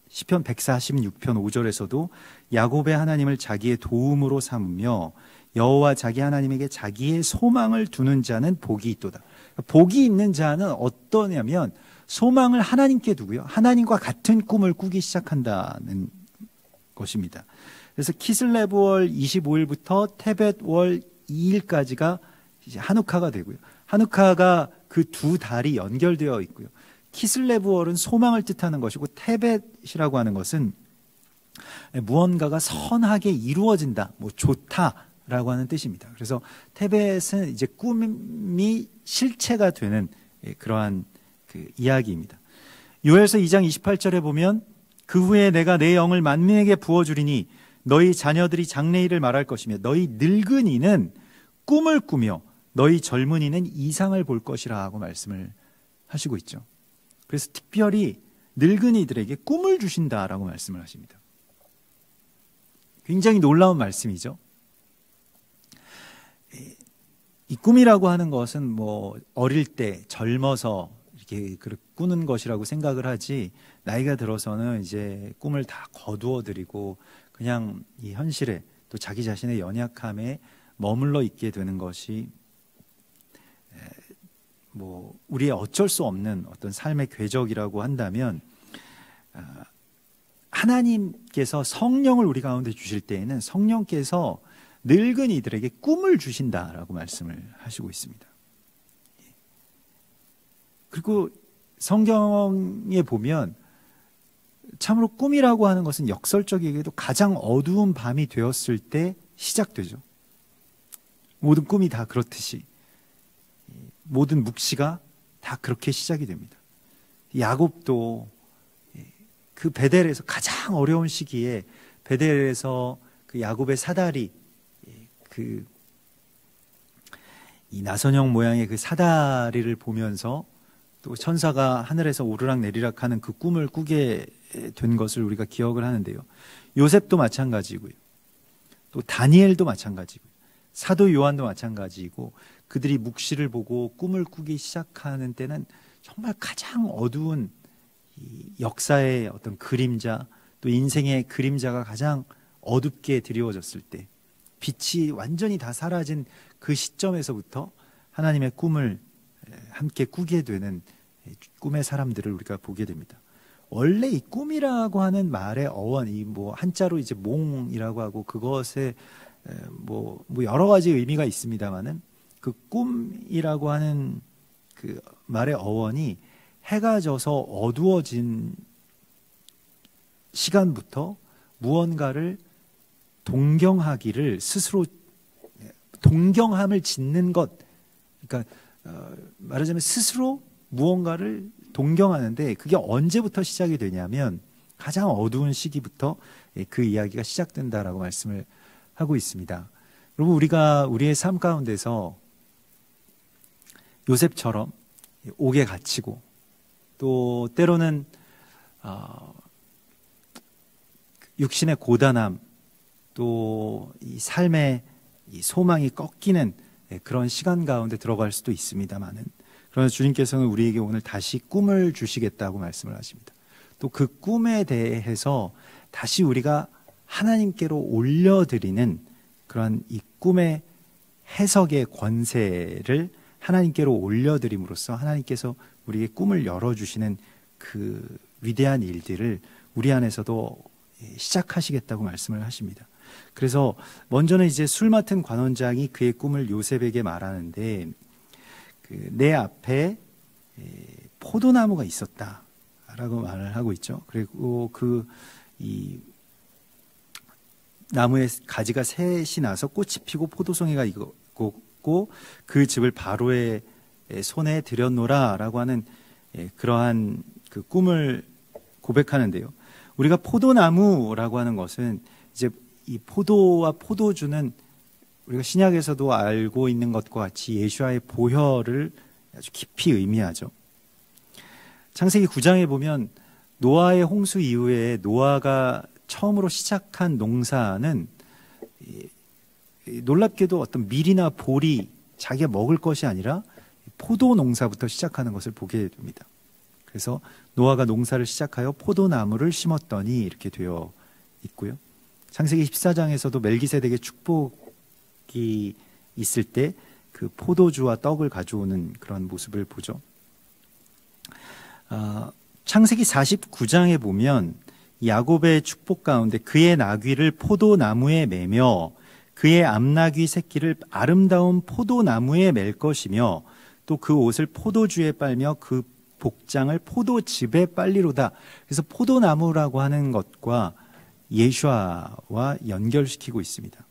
시편 146편 5절에서도 야곱의 하나님을 자기의 도움으로 삼으며 여호와 자기 하나님에게 자기의 소망을 두는 자는 복이 있도다. 복이 있는 자는 어떠냐면, 소망을 하나님께 두고요, 하나님과 같은 꿈을 꾸기 시작한다는 것입니다. 그래서 키슬레브월 25일부터 테벳월 2일까지가 이제 하누카가 되고요. 하누카가 그 두 달이 연결되어 있고요. 키슬레브월은 소망을 뜻하는 것이고, 테벳이라고 하는 것은 무언가가 선하게 이루어진다, 좋다라고 하는 뜻입니다. 그래서 테벳은 이제 꿈이 실체가 되는 그러한 그 이야기입니다. 요엘서 2장 28절에 보면, 그 후에 내가 내 영을 만민에게 부어주리니 너희 자녀들이 장래일을 말할 것이며 너희 늙은이는 꿈을 꾸며 너희 젊은이는 이상을 볼 것이라 하고 말씀을 하시고 있죠. 그래서 특별히 늙은이들에게 꿈을 주신다라고 말씀을 하십니다. 굉장히 놀라운 말씀이죠. 이 꿈이라고 하는 것은 어릴 때 젊어서 이렇게 꾸는 것이라고 생각을 하지, 나이가 들어서는 이제 꿈을 다 거두어 드리고 그냥 이 현실에, 또 자기 자신의 연약함에 머물러 있게 되는 것이 우리의 어쩔 수 없는 어떤 삶의 궤적이라고 한다면, 하나님께서 성령을 우리 가운데 주실 때에는 성령께서 늙은이들에게 꿈을 주신다라고 말씀을 하시고 있습니다. 그리고 성경에 보면 참으로 꿈이라고 하는 것은 역설적이게도 가장 어두운 밤이 되었을 때 시작되죠. 모든 꿈이 다 그렇듯이 모든 묵시가 다 그렇게 시작이 됩니다. 야곱도 그 베델에서 가장 어려운 시기에 베델에서 그 야곱의 사다리, 이 나선형 모양의 그 사다리를 보면서 또 천사가 하늘에서 오르락 내리락 하는 그 꿈을 꾸게 된 것을 우리가 기억을 하는데요. 요셉도 마찬가지고요. 또 다니엘도 마찬가지고요. 사도 요한도 마찬가지이고, 그들이 묵시를 보고 꿈을 꾸기 시작하는 때는 정말 가장 어두운 이 역사의 어떤 그림자, 또 인생의 그림자가 가장 어둡게 드리워졌을 때, 빛이 완전히 다 사라진 그 시점에서부터 하나님의 꿈을 함께 꾸게 되는 꿈의 사람들을 우리가 보게 됩니다. 원래 이 꿈이라고 하는 말의 어원, 이 뭐 한자로 이제 몽이라고 하고, 그것에 뭐 여러 가지 의미가 있습니다만은, 그 꿈이라고 하는 그 말의 어원이 해가 져서 어두워진 시간부터 무언가를 동경하기를 스스로 동경함을 짓는 것, 그러니까 말하자면 스스로 무언가를 동경하는데, 그게 언제부터 시작이 되냐면 가장 어두운 시기부터 그 이야기가 시작된다라고 말씀을 하고 있습니다. 여러분, 우리가 우리의 삶 가운데서 요셉처럼 옥에 갇히고, 또 때로는 육신의 고단함, 또 이 삶의 이 소망이 꺾이는 그런 시간 가운데 들어갈 수도 있습니다만은, 그러나 주님께서는 우리에게 오늘 다시 꿈을 주시겠다고 말씀을 하십니다. 또 그 꿈에 대해서 다시 우리가 하나님께로 올려드리는 그런 이 꿈의 해석의 권세를 하나님께로 올려드림으로써 하나님께서 우리에게 꿈을 열어주시는 그 위대한 일들을 우리 안에서도 시작하시겠다고 말씀을 하십니다. 그래서 먼저는 이제 술 맡은 관원장이 그의 꿈을 요셉에게 말하는데, 내 앞에 포도나무가 있었다라고 말을 하고 있죠. 그리고 이 나무에 가지가 셋이 나서 꽃이 피고 포도송이가 익었고 그 즙을 바로의 손에 들였노라라고 하는 그러한 그 꿈을 고백하는데요. 우리가 포도나무라고 하는 것은 이제 이 포도와 포도주는 우리가 신약에서도 알고 있는 것과 같이 예수와의 보혈을 아주 깊이 의미하죠. 창세기 9장에 보면 노아의 홍수 이후에 노아가 처음으로 시작한 농사는 놀랍게도 어떤 밀이나 보리, 자기가 먹을 것이 아니라 포도 농사부터 시작하는 것을 보게 됩니다. 그래서 노아가 농사를 시작하여 포도나무를 심었더니 이렇게 되어 있고요. 창세기 14장에서도 멜기세덱의 축복이 있을 때 그 포도주와 떡을 가져오는 그런 모습을 보죠. 창세기 49장에 보면 야곱의 축복 가운데 그의 나귀를 포도나무에 매며 그의 암나귀 새끼를 아름다운 포도나무에 맬 것이며 또 그 옷을 포도주에 빨며 그 복장을 포도즙에 빨리로다. 그래서 포도나무라고 하는 것과 예수와와 연결시키고 있습니다.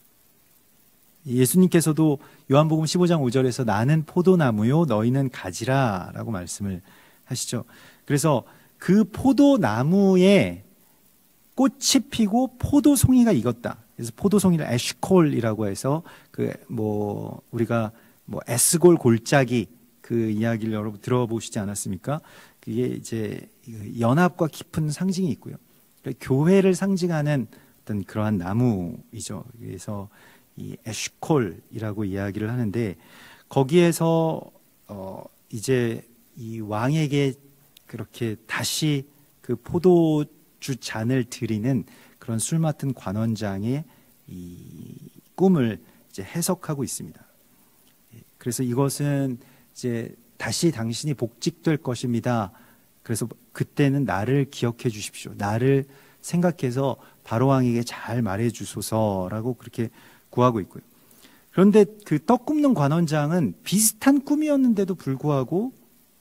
예수님께서도 요한복음 15장 5절에서 나는 포도나무요 너희는 가지라 라고 말씀을 하시죠. 그래서 그 포도나무에 꽃이 피고 포도송이가 익었다. 그래서 포도송이를 에시콜이라고 해서 우리가 에스골 골짜기 그 이야기를 여러분 들어보시지 않았습니까? 그게 이제 연합과 깊은 상징이 있고요. 그러니까 교회를 상징하는 어떤 그러한 나무이죠. 그래서 이 에시콜이라고 이야기를 하는데, 거기에서 이제 이 왕에게 그렇게 다시 그 포도주 잔을 드리는 그런 술 맡은 관원장의 이 꿈을 이제 해석하고 있습니다. 그래서 이것은 이제 다시 당신이 복직될 것입니다. 그래서 그때는 나를 기억해 주십시오. 나를 생각해서 바로왕에게 잘 말해 주소서라고 그렇게 구하고 있고요. 그런데 그 떡 굽는 관원장은 비슷한 꿈이었는데도 불구하고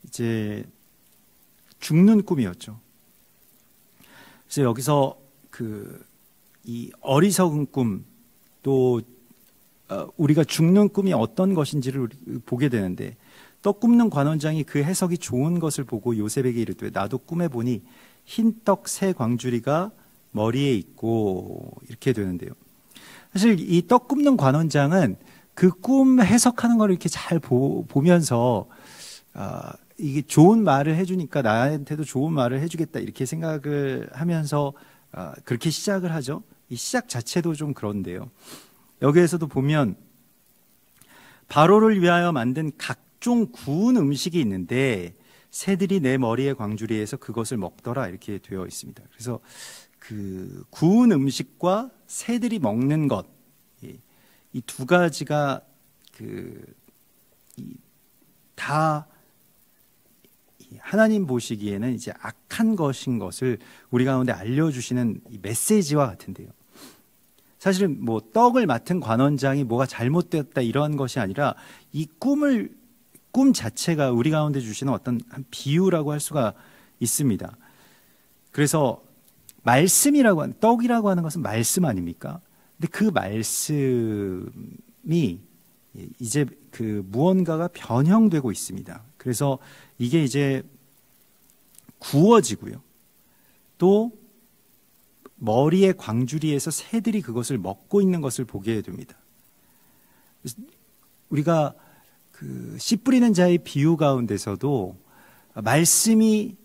이제 죽는 꿈이었죠. 그래서 여기서 이 어리석은 꿈, 또 우리가 죽는 꿈이 어떤 것인지를 보게 되는데, 떡 굽는 관원장이 그 해석이 좋은 것을 보고 요셉에게 이르되 나도 꿈에 보니 흰떡 세 광주리가 머리에 있고, 이렇게 되는데요. 사실 이 떡 굽는 관원장은 그 꿈 해석하는 걸 이렇게 잘 보면서 이게 좋은 말을 해주니까 나한테도 좋은 말을 해주겠다 이렇게 생각을 하면서 그렇게 시작을 하죠. 이 시작 자체도 좀 그런데요. 여기에서도 보면 바로를 위하여 만든 각종 구운 음식이 있는데 새들이 내 머리의 광주리에서 그것을 먹더라 이렇게 되어 있습니다. 그래서 그 구운 음식과 새들이 먹는 것, 이 두 가지가 다 하나님 보시기에는 이제 악한 것인 것을 우리 가운데 알려주시는 이 메시지와 같은데요. 사실은 뭐 떡을 맡은 관원장이 뭐가 잘못되었다 이런 것이 아니라 이 꿈 자체가 우리 가운데 주시는 어떤 한 비유라고 할 수가 있습니다. 그래서 말씀이라고 하는, 떡이라고 하는 것은 말씀 아닙니까? 근데 그 말씀이 이제 그 무언가가 변형되고 있습니다. 그래서 이게 이제 구워지고요. 또 머리의 광주리에서 새들이 그것을 먹고 있는 것을 보게 됩니다. 우리가 그 씨 뿌리는 자의 비유 가운데서도 말씀이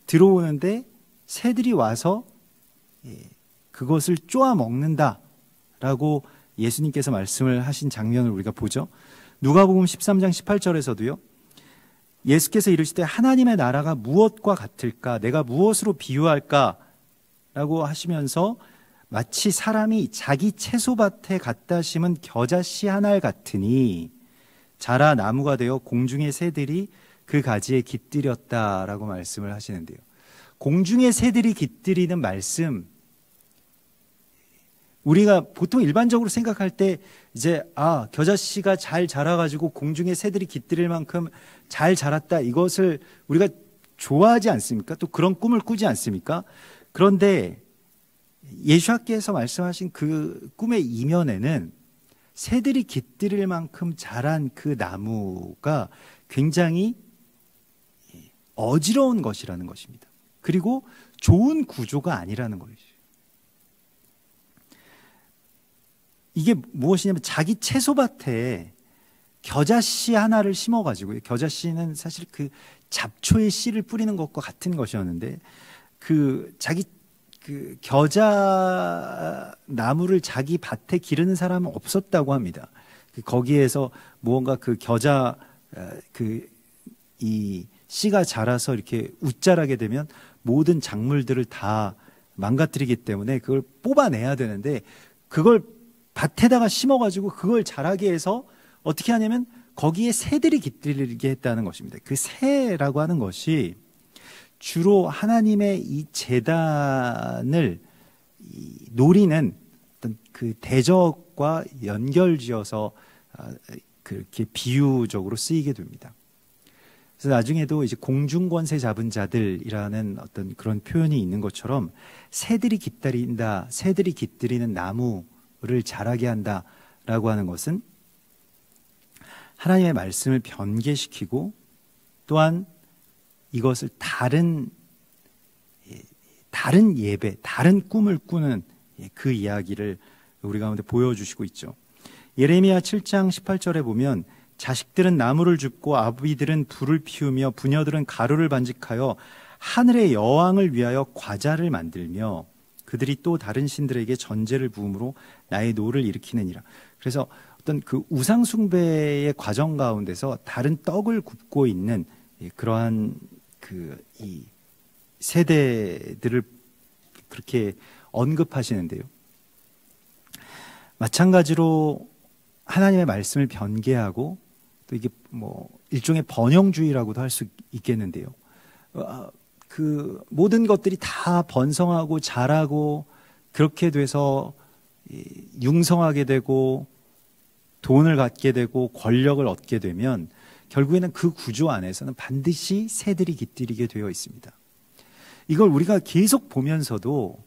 들어오는데 새들이 와서 그것을 쪼아 먹는다라고 예수님께서 말씀을 하신 장면을 우리가 보죠. 누가복음 13장 18절에서도요. 예수께서 이르시되 하나님의 나라가 무엇과 같을까? 내가 무엇으로 비유할까? 라고 하시면서 마치 사람이 자기 채소밭에 갖다 심은 겨자씨 한 알 같으니 자라 나무가 되어 공중의 새들이 그 가지에 깃들였다라고 말씀을 하시는데요. 공중의 새들이 깃들이는 말씀, 우리가 보통 일반적으로 생각할 때 이제 겨자씨가 잘 자라가지고 공중의 새들이 깃들일 만큼 잘 자랐다, 이것을 우리가 좋아하지 않습니까? 또 그런 꿈을 꾸지 않습니까? 그런데 예수께서 말씀하신 그 꿈의 이면에는 새들이 깃들일 만큼 자란 그 나무가 굉장히 어지러운 것이라는 것입니다. 그리고 좋은 구조가 아니라는 것이죠. 이게 무엇이냐면 자기 채소밭에 겨자씨 하나를 심어가지고, 겨자씨는 사실 그 잡초의 씨를 뿌리는 것과 같은 것이었는데, 자기 겨자 나무를 자기 밭에 기르는 사람은 없었다고 합니다. 거기에서 무언가 그 겨자 이 씨가 자라서 이렇게 웃자라게 되면 모든 작물들을 다 망가뜨리기 때문에 그걸 뽑아내야 되는데, 그걸 밭에다가 심어가지고 그걸 자라게 해서 어떻게 하냐면 거기에 새들이 깃들게 했다는 것입니다. 그 새라고 하는 것이 주로 하나님의 이 제단을 노리는 어떤 그 대적과 연결지어서 그렇게 비유적으로 쓰이게 됩니다. 그래서 나중에도 이제 공중권세 잡은 자들이라는 어떤 그런 표현이 있는 것처럼 새들이 깃들인다, 새들이 깃들이는 나무를 자라게 한다라고 하는 것은 하나님의 말씀을 변개시키고 또한 이것을 다른 예배, 다른 꿈을 꾸는 그 이야기를 우리 가운데 보여주시고 있죠. 예레미야 7장 18절에 보면 자식들은 나무를 줍고 아비들은 불을 피우며 부녀들은 가루를 반직하여 하늘의 여왕을 위하여 과자를 만들며 그들이 또 다른 신들에게 전제를 부음으로 나의 노를 일으키느니라. 그래서 어떤 그 우상 숭배의 과정 가운데서 다른 떡을 굽고 있는 그러한 이 세대들을 그렇게 언급하시는데요. 마찬가지로 하나님의 말씀을 변개하고 또 이게 뭐 일종의 번영주의라고도 할 수 있겠는데요. 그 모든 것들이 다 번성하고 자라고 그렇게 돼서 융성하게 되고 돈을 갖게 되고 권력을 얻게 되면 결국에는 그 구조 안에서는 반드시 새들이 깃들이게 되어 있습니다. 이걸 우리가 계속 보면서도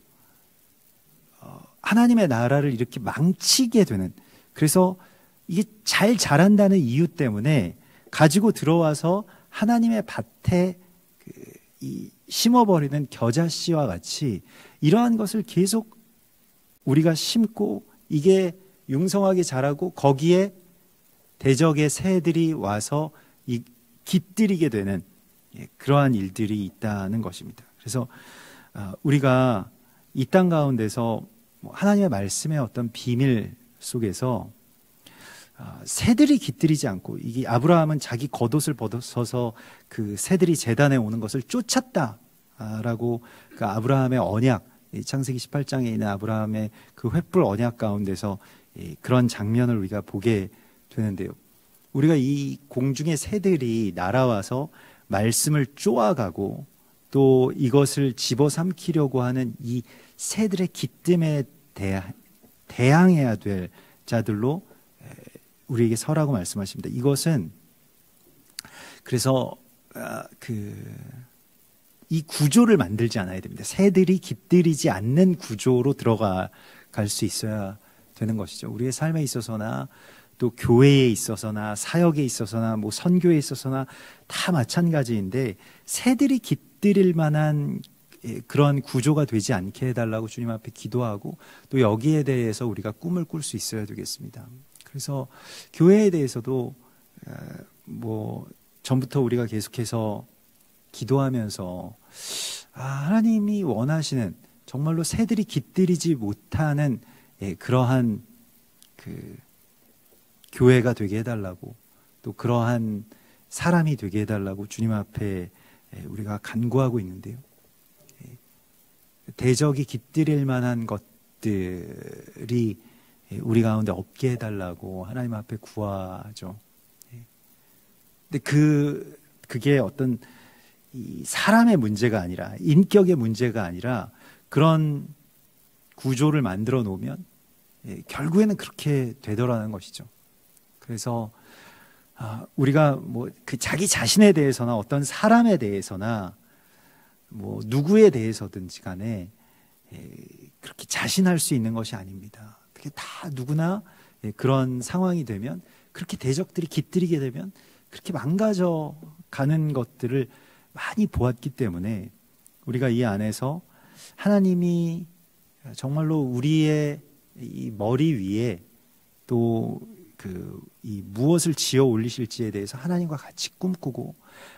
하나님의 나라를 이렇게 망치게 되는, 그래서 이게 잘 자란다는 이유 때문에 가지고 들어와서 하나님의 밭에 심어버리는 겨자씨와 같이 이러한 것을 계속 우리가 심고 이게 융성하게 자라고 거기에 대적의 새들이 와서 깃들이게 되는 그러한 일들이 있다는 것입니다. 그래서 우리가 이 땅 가운데서 하나님의 말씀의 어떤 비밀 속에서 새들이 깃들이지 않고, 이게 아브라함은 자기 겉옷을 벗어서 그 새들이 제단에 오는 것을 쫓았다라고 그 아브라함의 언약, 창세기 18장에 있는 아브라함의 그 횃불 언약 가운데서 그런 장면을 우리가 보게 되는데요. 우리가 이 공중의 새들이 날아와서 말씀을 쪼아가고 또 이것을 집어삼키려고 하는 이 새들의 기뜸에 대항해야 될 자들로 우리에게 서라고 말씀하십니다. 이것은 그래서 이 구조를 만들지 않아야 됩니다. 새들이 깃들이지 않는 구조로 들어갈 수 있어야 되는 것이죠. 우리의 삶에 있어서나 또 교회에 있어서나 사역에 있어서나 뭐 선교에 있어서나 다 마찬가지인데, 새들이 깃들일 만한 그런 구조가 되지 않게 해달라고 주님 앞에 기도하고 또 여기에 대해서 우리가 꿈을 꿀 수 있어야 되겠습니다. 그래서 교회에 대해서도 뭐 전부터 우리가 계속해서 기도하면서 하나님이 원하시는 정말로 새들이 깃들이지 못하는 그러한 그 교회가 되게 해달라고, 또 그러한 사람이 되게 해달라고 주님 앞에 우리가 간구하고 있는데요. 대적이 깃들일 만한 것들이 우리 가운데 없게 해달라고 하나님 앞에 구하죠. 근데 그게 어떤 이 사람의 문제가 아니라, 인격의 문제가 아니라 그런 구조를 만들어 놓으면 결국에는 그렇게 되더라는 것이죠. 그래서 우리가 뭐 그 자기 자신에 대해서나 어떤 사람에 대해서나 뭐 누구에 대해서든지 간에 그렇게 자신할 수 있는 것이 아닙니다. 그게 다 누구나 그런 상황이 되면, 그렇게 대적들이 깃들이게 되면 그렇게 망가져 가는 것들을 많이 보았기 때문에 우리가 이 안에서 하나님이 정말로 우리의 이 머리 위에 또 이 무엇을 지어 올리실지에 대해서 하나님과 같이 꿈꾸고,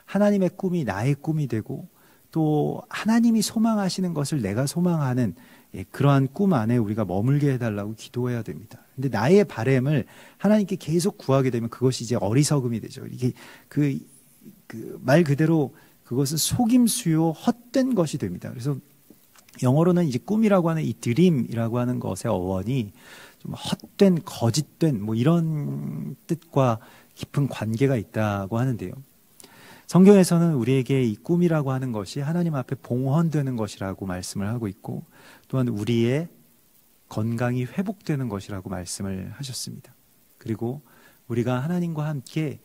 하나님의 꿈이 나의 꿈이 되고 또 하나님이 소망하시는 것을 내가 소망하는 그러한 꿈 안에 우리가 머물게 해달라고 기도해야 됩니다. 근데 나의 바램을 하나님께 계속 구하게 되면 그것이 이제 어리석음이 되죠. 이게 말 그대로 그것은 속임수요 헛된 것이 됩니다. 그래서 영어로는 이제 꿈이라고 하는 이 드림이라고 하는 것의 어원이 좀 헛된, 거짓된 뭐 이런 뜻과 깊은 관계가 있다고 하는데요. 성경에서는 우리에게 이 꿈이라고 하는 것이 하나님 앞에 봉헌되는 것이라고 말씀을 하고 있고, 또한 우리의 건강이 회복되는 것이라고 말씀을 하셨습니다. 그리고 우리가 하나님과 함께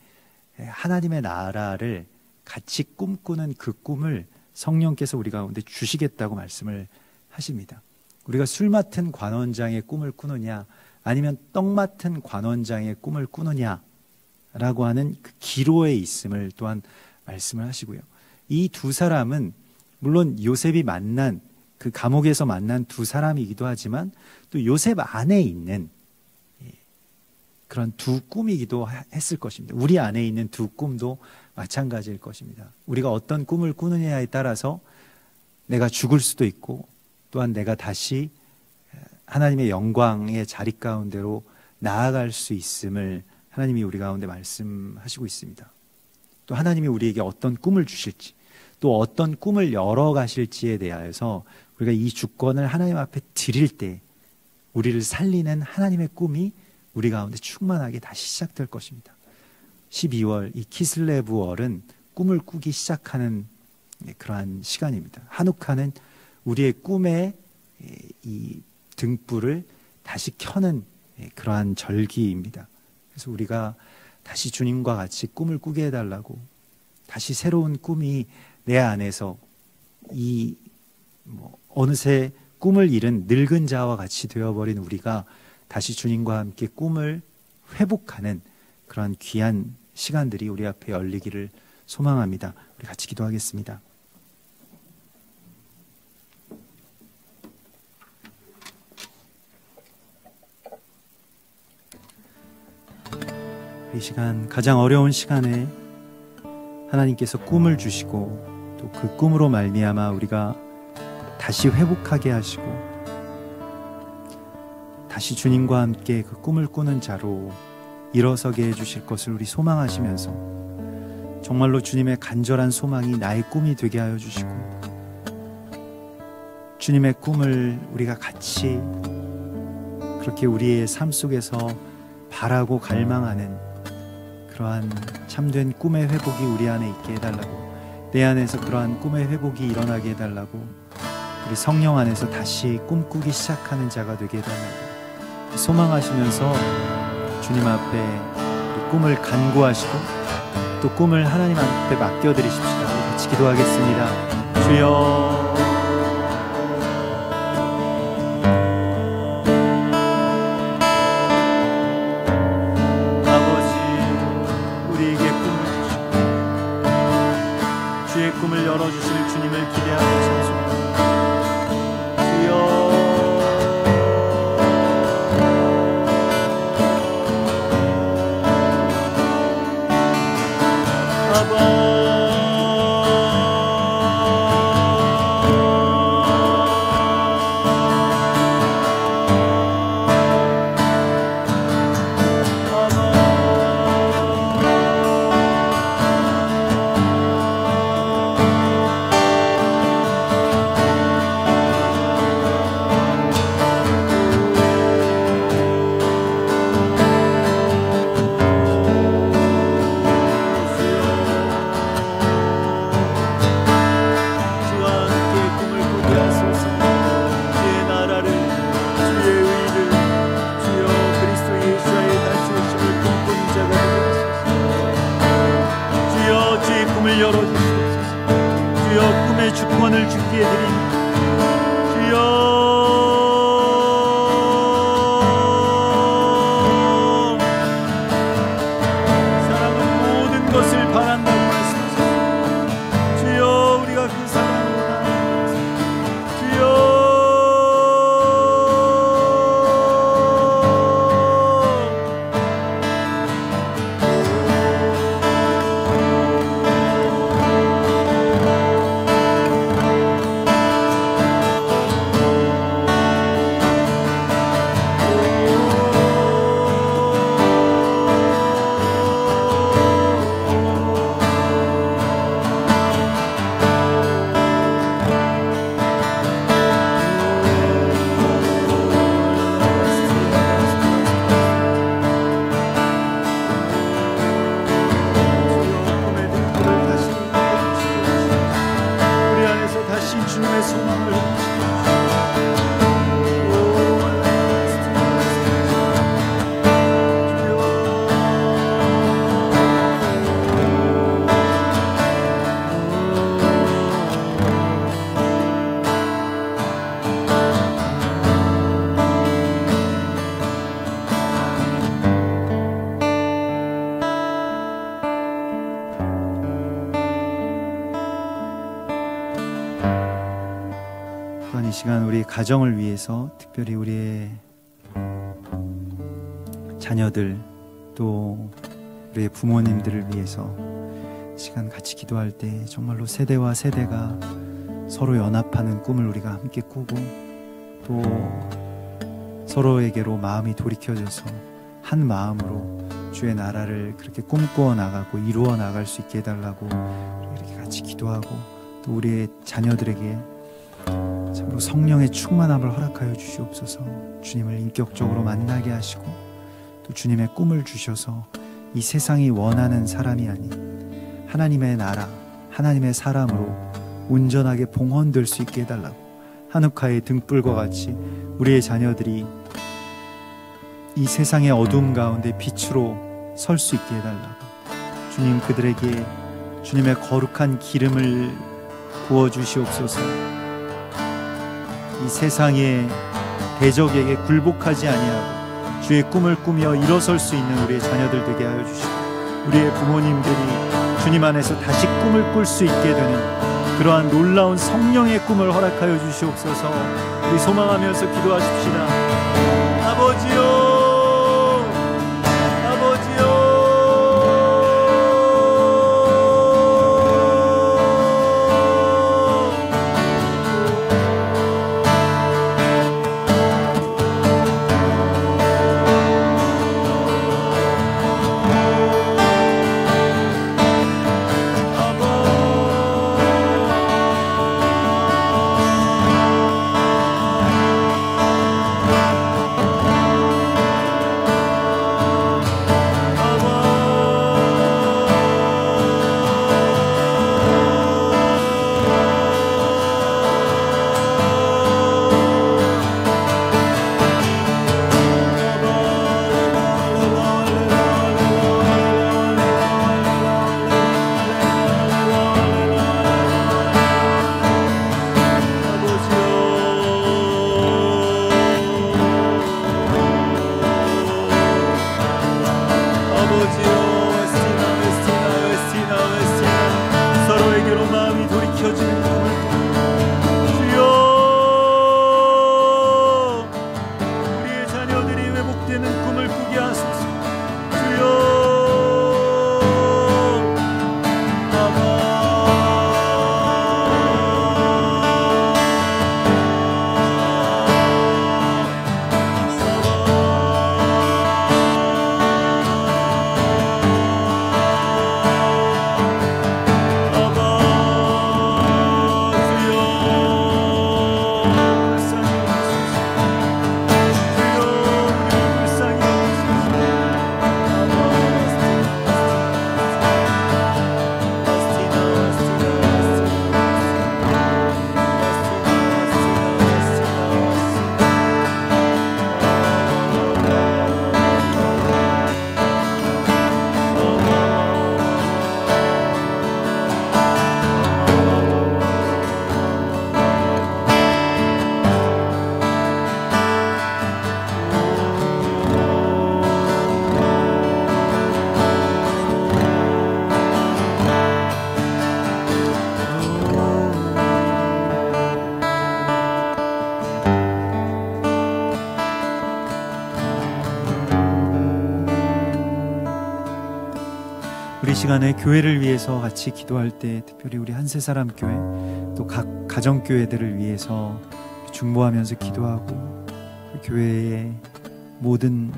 하나님의 나라를 같이 꿈꾸는 그 꿈을 성령께서 우리 가운데 주시겠다고 말씀을 하십니다. 우리가 술 맡은 관원장의 꿈을 꾸느냐 아니면 떡 맡은 관원장의 꿈을 꾸느냐라고 하는 그 기로에 있음을 또한 말씀을 하시고요. 이 두 사람은 물론 요셉이 만난 그 감옥에서 만난 두 사람이기도 하지만 또 요셉 안에 있는 그런 두 꿈이기도 했을 것입니다. 우리 안에 있는 두 꿈도 마찬가지일 것입니다. 우리가 어떤 꿈을 꾸느냐에 따라서 내가 죽을 수도 있고, 또한 내가 다시 하나님의 영광의 자리 가운데로 나아갈 수 있음을 하나님이 우리 가운데 말씀하시고 있습니다. 또 하나님이 우리에게 어떤 꿈을 주실지, 또 어떤 꿈을 열어가실지에 대하여서 우리가 이 주권을 하나님 앞에 드릴 때 우리를 살리는 하나님의 꿈이 우리 가운데 충만하게 다시 시작될 것입니다. 12월 이 키슬레브월은 꿈을 꾸기 시작하는 그러한 시간입니다. 하누카는 우리의 꿈에 이 등불을 다시 켜는 그러한 절기입니다. 그래서 우리가 다시 주님과 같이 꿈을 꾸게 해달라고, 다시 새로운 꿈이 내 안에서 어느새 꿈을 잃은 늙은 자와 같이 되어버린 우리가 다시 주님과 함께 꿈을 회복하는 그런 귀한 시간들이 우리 앞에 열리기를 소망합니다. 우리 같이 기도하겠습니다. 이 시간, 가장 어려운 시간에 하나님께서 꿈을 주시고 또 그 꿈으로 말미암아 우리가 다시 회복하게 하시고 다시 주님과 함께 그 꿈을 꾸는 자로 일어서게 해주실 것을 우리 소망하시면서 정말로 주님의 간절한 소망이 나의 꿈이 되게 하여 주시고 주님의 꿈을 우리가 같이 그렇게 우리의 삶 속에서 바라고 갈망하는 그러한 참된 꿈의 회복이 우리 안에 있게 해달라고, 내 안에서 그러한 꿈의 회복이 일어나게 해달라고, 우리 성령 안에서 다시 꿈꾸기 시작하는 자가 되게 해달라고 소망하시면서 주님 앞에 우리 꿈을 간구하시고 또 꿈을 하나님 앞에 맡겨드리십시다. 우리 같이 기도하겠습니다. 주여, 꿈을 열어주실 주님을 기대하며 찬송합니다. 주여, 주권을 주께 드립니다. 주여, 사랑은 모든 것을 바란다고 말씀하셨습니다. 주여, 우리가 그 사랑을 원합니다. 주여, 주님의 소망을 이 시간 우리 가정을 위해서, 특별히 우리의 자녀들 또 우리의 부모님들을 위해서 시간 같이 기도할 때 정말로 세대와 세대가 서로 연합하는 꿈을 우리가 함께 꾸고 또 서로에게로 마음이 돌이켜져서 한 마음으로 주의 나라를 그렇게 꿈꾸어 나가고 이루어 나갈 수 있게 해달라고 이렇게 같이 기도하고, 또 우리의 자녀들에게 참으로 성령의 충만함을 허락하여 주시옵소서. 주님을 인격적으로 만나게 하시고 또 주님의 꿈을 주셔서 이 세상이 원하는 사람이 아닌 하나님의 나라, 하나님의 사람으로 온전하게 봉헌될 수 있게 해달라고, 하누카의 등불과 같이 우리의 자녀들이 이 세상의 어두움 가운데 빛으로 설 수 있게 해달라고, 주님 그들에게 주님의 거룩한 기름을 부어주시옵소서. 이 세상의 대적에게 굴복하지 아니하고 주의 꿈을 꾸며 일어설 수 있는 우리의 자녀들 되게 하여 주시고, 우리의 부모님들이 주님 안에서 다시 꿈을 꿀 수 있게 되는 그러한 놀라운 성령의 꿈을 허락하여 주시옵소서. 우리 소망하면서 기도하십시다. 아버지요, 우리 시간에 교회를 위해서 같이 기도할 때, 특별히 우리 한세사람 교회, 또 각 가정교회들을 위해서 중보하면서 기도하고, 그 교회의 모든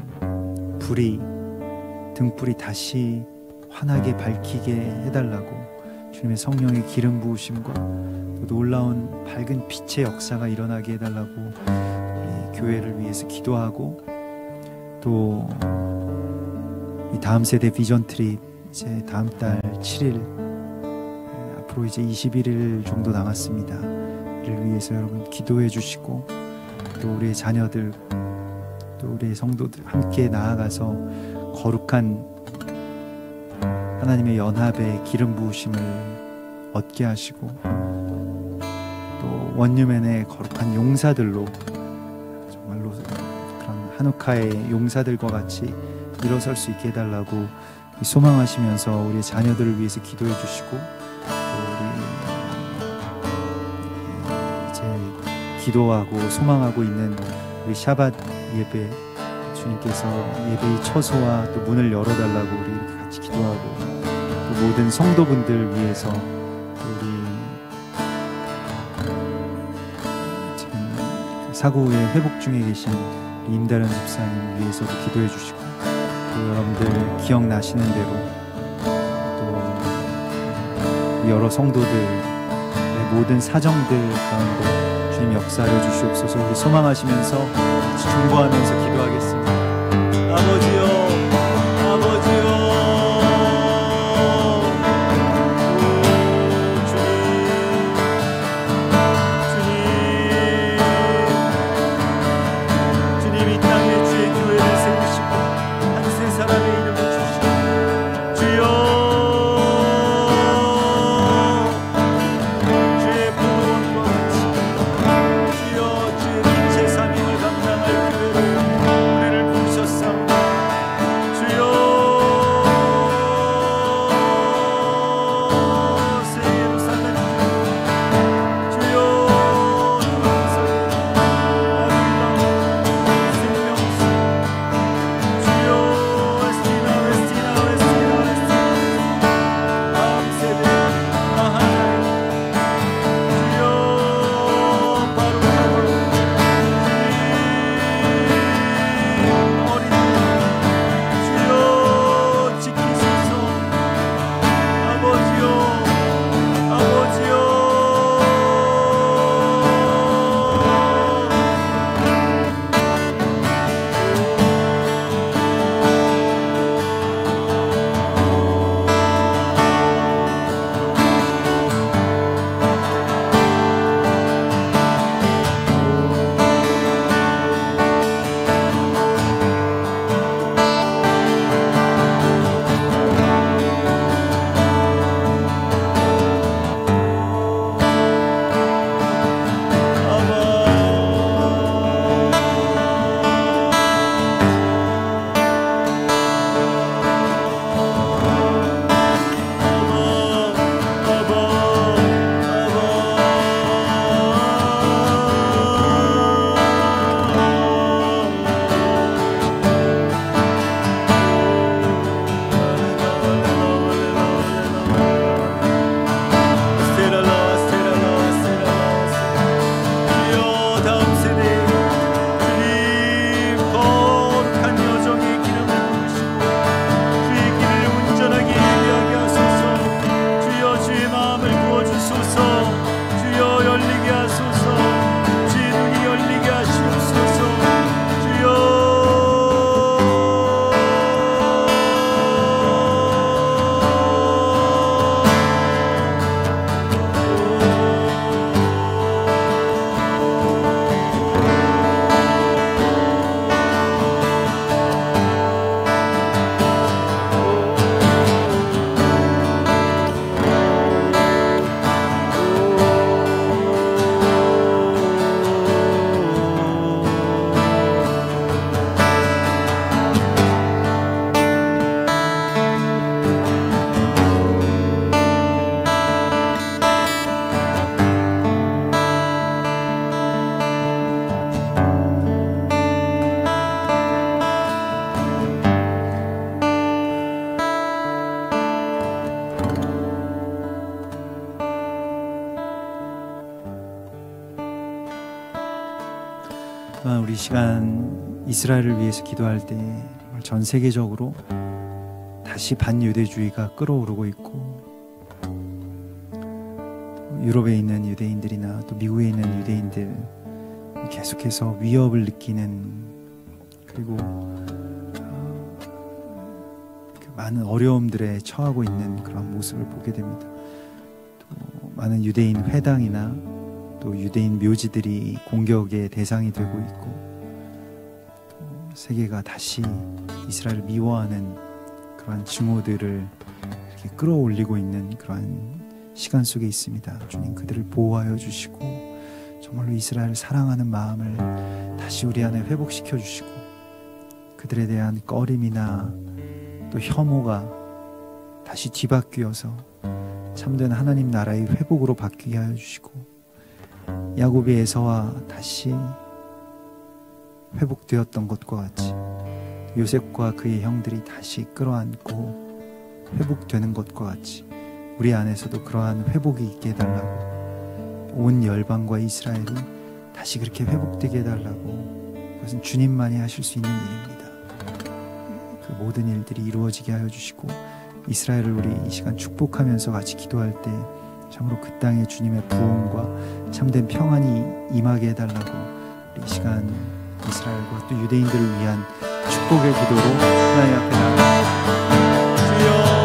등불이 다시 환하게 밝히게 해달라고 주님의 성령의 기름 부으심과 또 놀라운 밝은 빛의 역사가 일어나게 해달라고 우리 교회를 위해서 기도하고, 또 이 다음 세대 비전 트립 이제 다음 달 7일, 앞으로 이제 21일 정도 남았습니다. 이를 위해서 여러분 기도해 주시고, 또 우리의 자녀들, 또 우리의 성도들 함께 나아가서 거룩한 하나님의 연합의 기름 부으심을 얻게 하시고, 또 원유맨의 거룩한 용사들로 정말로 그런 한우카의 용사들과 같이 일어설 수 있게 해달라고 소망하시면서 우리 자녀들을 위해서 기도해 주시고, 또 우리 이제 기도하고 소망하고 있는 우리 샤밧 예배, 주님께서 예배의 처소와 또 문을 열어달라고 우리 이렇게 같이 기도하고, 또 모든 성도분들 위해서 우리 지금 사고 후에 회복 중에 계신 우리 임다련 집사님 위해서도 기도해 주시고, 여러분들 기억나시는 대로 또 여러 성도들의 모든 사정들 가운데 주님 역사하여 주시옵소서. 우리 소망하시면서 같이 중보하면서 기도하겠습니다. 아버지요, 아버지요, 주님 이 땅에 주의 교회를 세우시고 한세 사람의 이름을 주시고, 주여 주의 부모원과 같이, 주여 주의 빛의 사명을 감당할 교회를 우리를 우리 시간 이스라엘을 위해서 기도할 때 전 세계적으로 다시 반유대주의가 끌어오르고 있고, 유럽에 있는 유대인들이나 또 미국에 있는 유대인들 계속해서 위협을 느끼는, 그리고 많은 어려움들에 처하고 있는 그런 모습을 보게 됩니다. 또 많은 유대인 회당이나 또 유대인 묘지들이 공격의 대상이 되고 있고, 또 세계가 다시 이스라엘을 미워하는 그러한 증오들을 이렇게 끌어올리고 있는 그러한 시간 속에 있습니다. 주님, 그들을 보호하여 주시고 정말로 이스라엘을 사랑하는 마음을 다시 우리 안에 회복시켜 주시고, 그들에 대한 꺼림이나 또 혐오가 다시 뒤바뀌어서 참된 하나님 나라의 회복으로 바뀌게 하여 주시고, 야곱이 에서와 다시 회복되었던 것과 같이 요셉과 그의 형들이 다시 끌어안고 회복되는 것과 같이 우리 안에서도 그러한 회복이 있게 해달라고, 온 열방과 이스라엘이 다시 그렇게 회복되게 해달라고, 그것은 주님만이 하실 수 있는 일입니다. 그 모든 일들이 이루어지게 하여 주시고, 이스라엘을 우리 이 시간 축복하면서 같이 기도할 때 참으로 그 땅에 주님의 부흥과 참된 평안이 임하게 해달라고, 우리 이 시간 이스라엘과 또 유대인들을 위한 축복의 기도로 하나님 앞에 나아갑니다. 주여,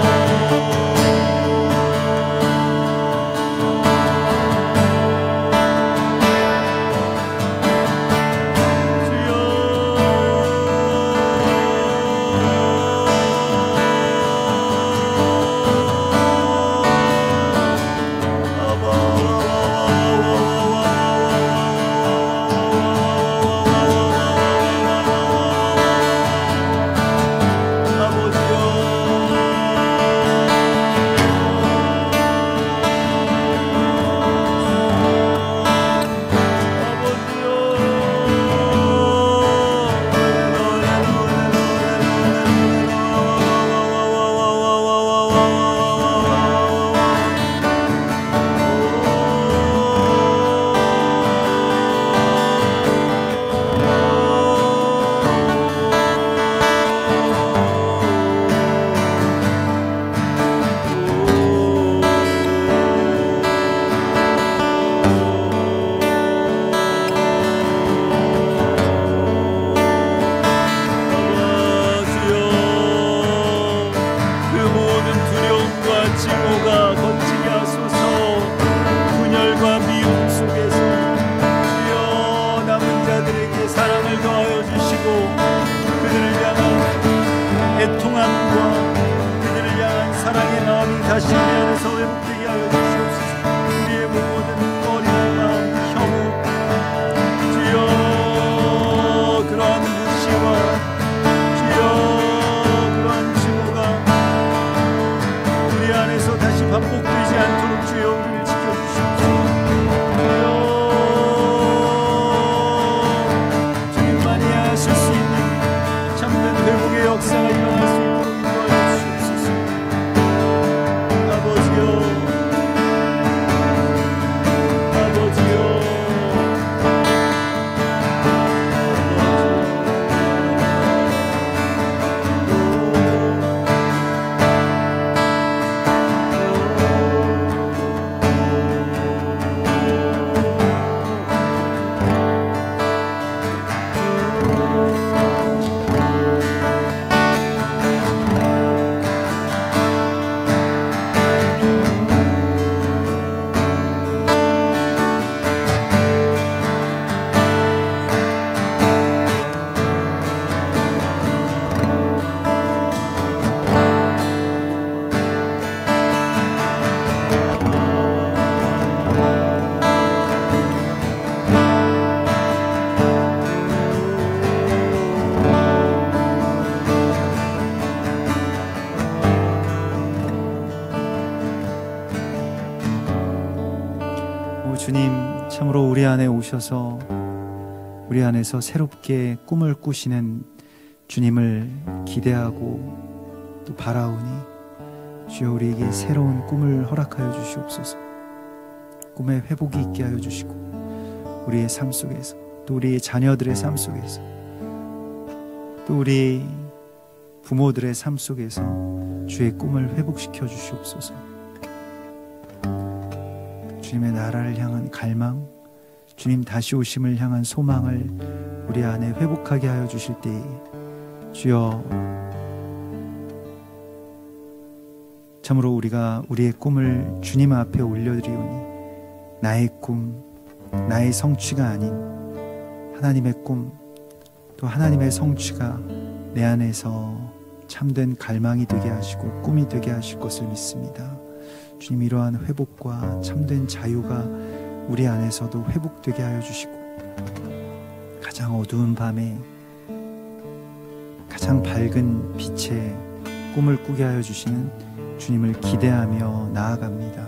다시 우리 안에서 회복되게 하여 주시옵소서. 우리의 모든 어린 마음, 혐오, 주여 그러한 무시와 주여 그러한 증오가 우리 안에서 다시 반복되지 않도록 주여 우리를 지켜주시옵소서. 주여 주님만이 하실 수 있는 참된 회복의 역사가 일어날 수 있도록 인도하여 주시옵소서. 아버지여, 안에 오셔서 우리 안에서 새롭게 꿈을 꾸시는 주님을 기대하고 또 바라오니 주여 우리에게 새로운 꿈을 허락하여 주시옵소서. 꿈의 회복이 있게 하여 주시고 우리의 삶 속에서 또 우리의 자녀들의 삶 속에서 또 우리 부모들의 삶 속에서 주의 꿈을 회복시켜 주시옵소서. 주님의 나라를 향한 갈망, 주님 다시 오심을 향한 소망을 우리 안에 회복하게 하여 주실 때에 주여 참으로 우리가 우리의 꿈을 주님 앞에 올려드리오니 나의 꿈, 나의 성취가 아닌 하나님의 꿈, 또 하나님의 성취가 내 안에서 참된 갈망이 되게 하시고 꿈이 되게 하실 것을 믿습니다. 주님, 이러한 회복과 참된 자유가 우리 안에서도 회복되게 하여 주시고 가장 어두운 밤에 가장 밝은 빛에 꿈을 꾸게 하여 주시는 주님을 기대하며 나아갑니다.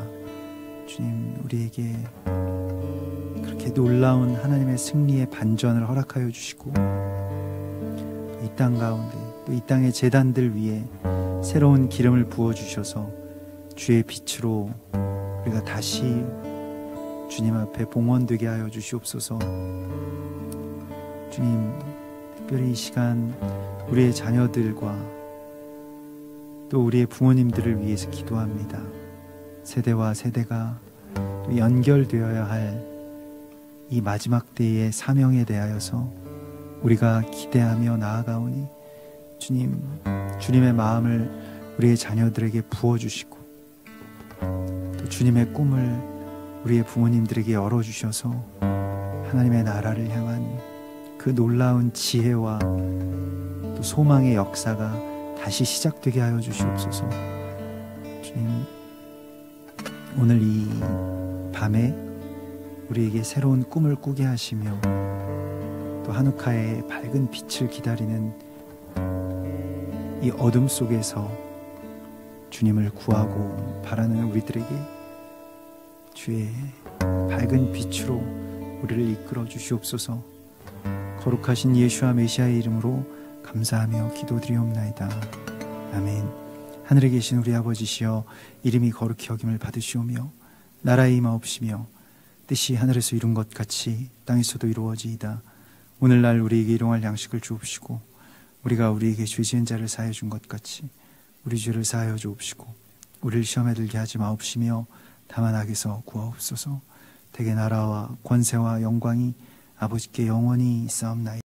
주님, 우리에게 그렇게 놀라운 하나님의 승리의 반전을 허락하여 주시고 이 땅 가운데 또 이 땅의 제단들 위에 새로운 기름을 부어주셔서 주의 빛으로 우리가 다시 주님 앞에 봉헌되게 하여 주시옵소서. 주님, 특별히 이 시간 우리의 자녀들과 또 우리의 부모님들을 위해서 기도합니다. 세대와 세대가 또 연결되어야 할 이 마지막 때의 사명에 대하여서 우리가 기대하며 나아가오니 주님, 주님의 마음을 우리의 자녀들에게 부어주시고 또 주님의 꿈을 우리의 부모님들에게 열어주셔서 하나님의 나라를 향한 그 놀라운 지혜와 또 소망의 역사가 다시 시작되게 하여 주시옵소서. 주님, 오늘 이 밤에 우리에게 새로운 꿈을 꾸게 하시며 또 하누카의 밝은 빛을 기다리는 이 어둠 속에서 주님을 구하고 바라는 우리들에게 주의 밝은 빛으로 우리를 이끌어 주시옵소서. 거룩하신 예수와 메시아의 이름으로 감사하며 기도드리옵나이다. 아멘. 하늘에 계신 우리 아버지시여, 이름이 거룩히 여김을 받으시오며 나라의 임하옵시며 뜻이 하늘에서 이룬 것 같이 땅에서도 이루어지이다. 오늘날 우리에게 일용할 양식을 주옵시고 우리가 우리에게 죄 지은 자를 사하여 준 것 같이 우리 죄를 사하여 주옵시고 우리를 시험에 들게 하지 마옵시며 다만 악에서 구하옵소서. 대개 나라와 권세와 영광이 아버지께 영원히 있사옵나이다.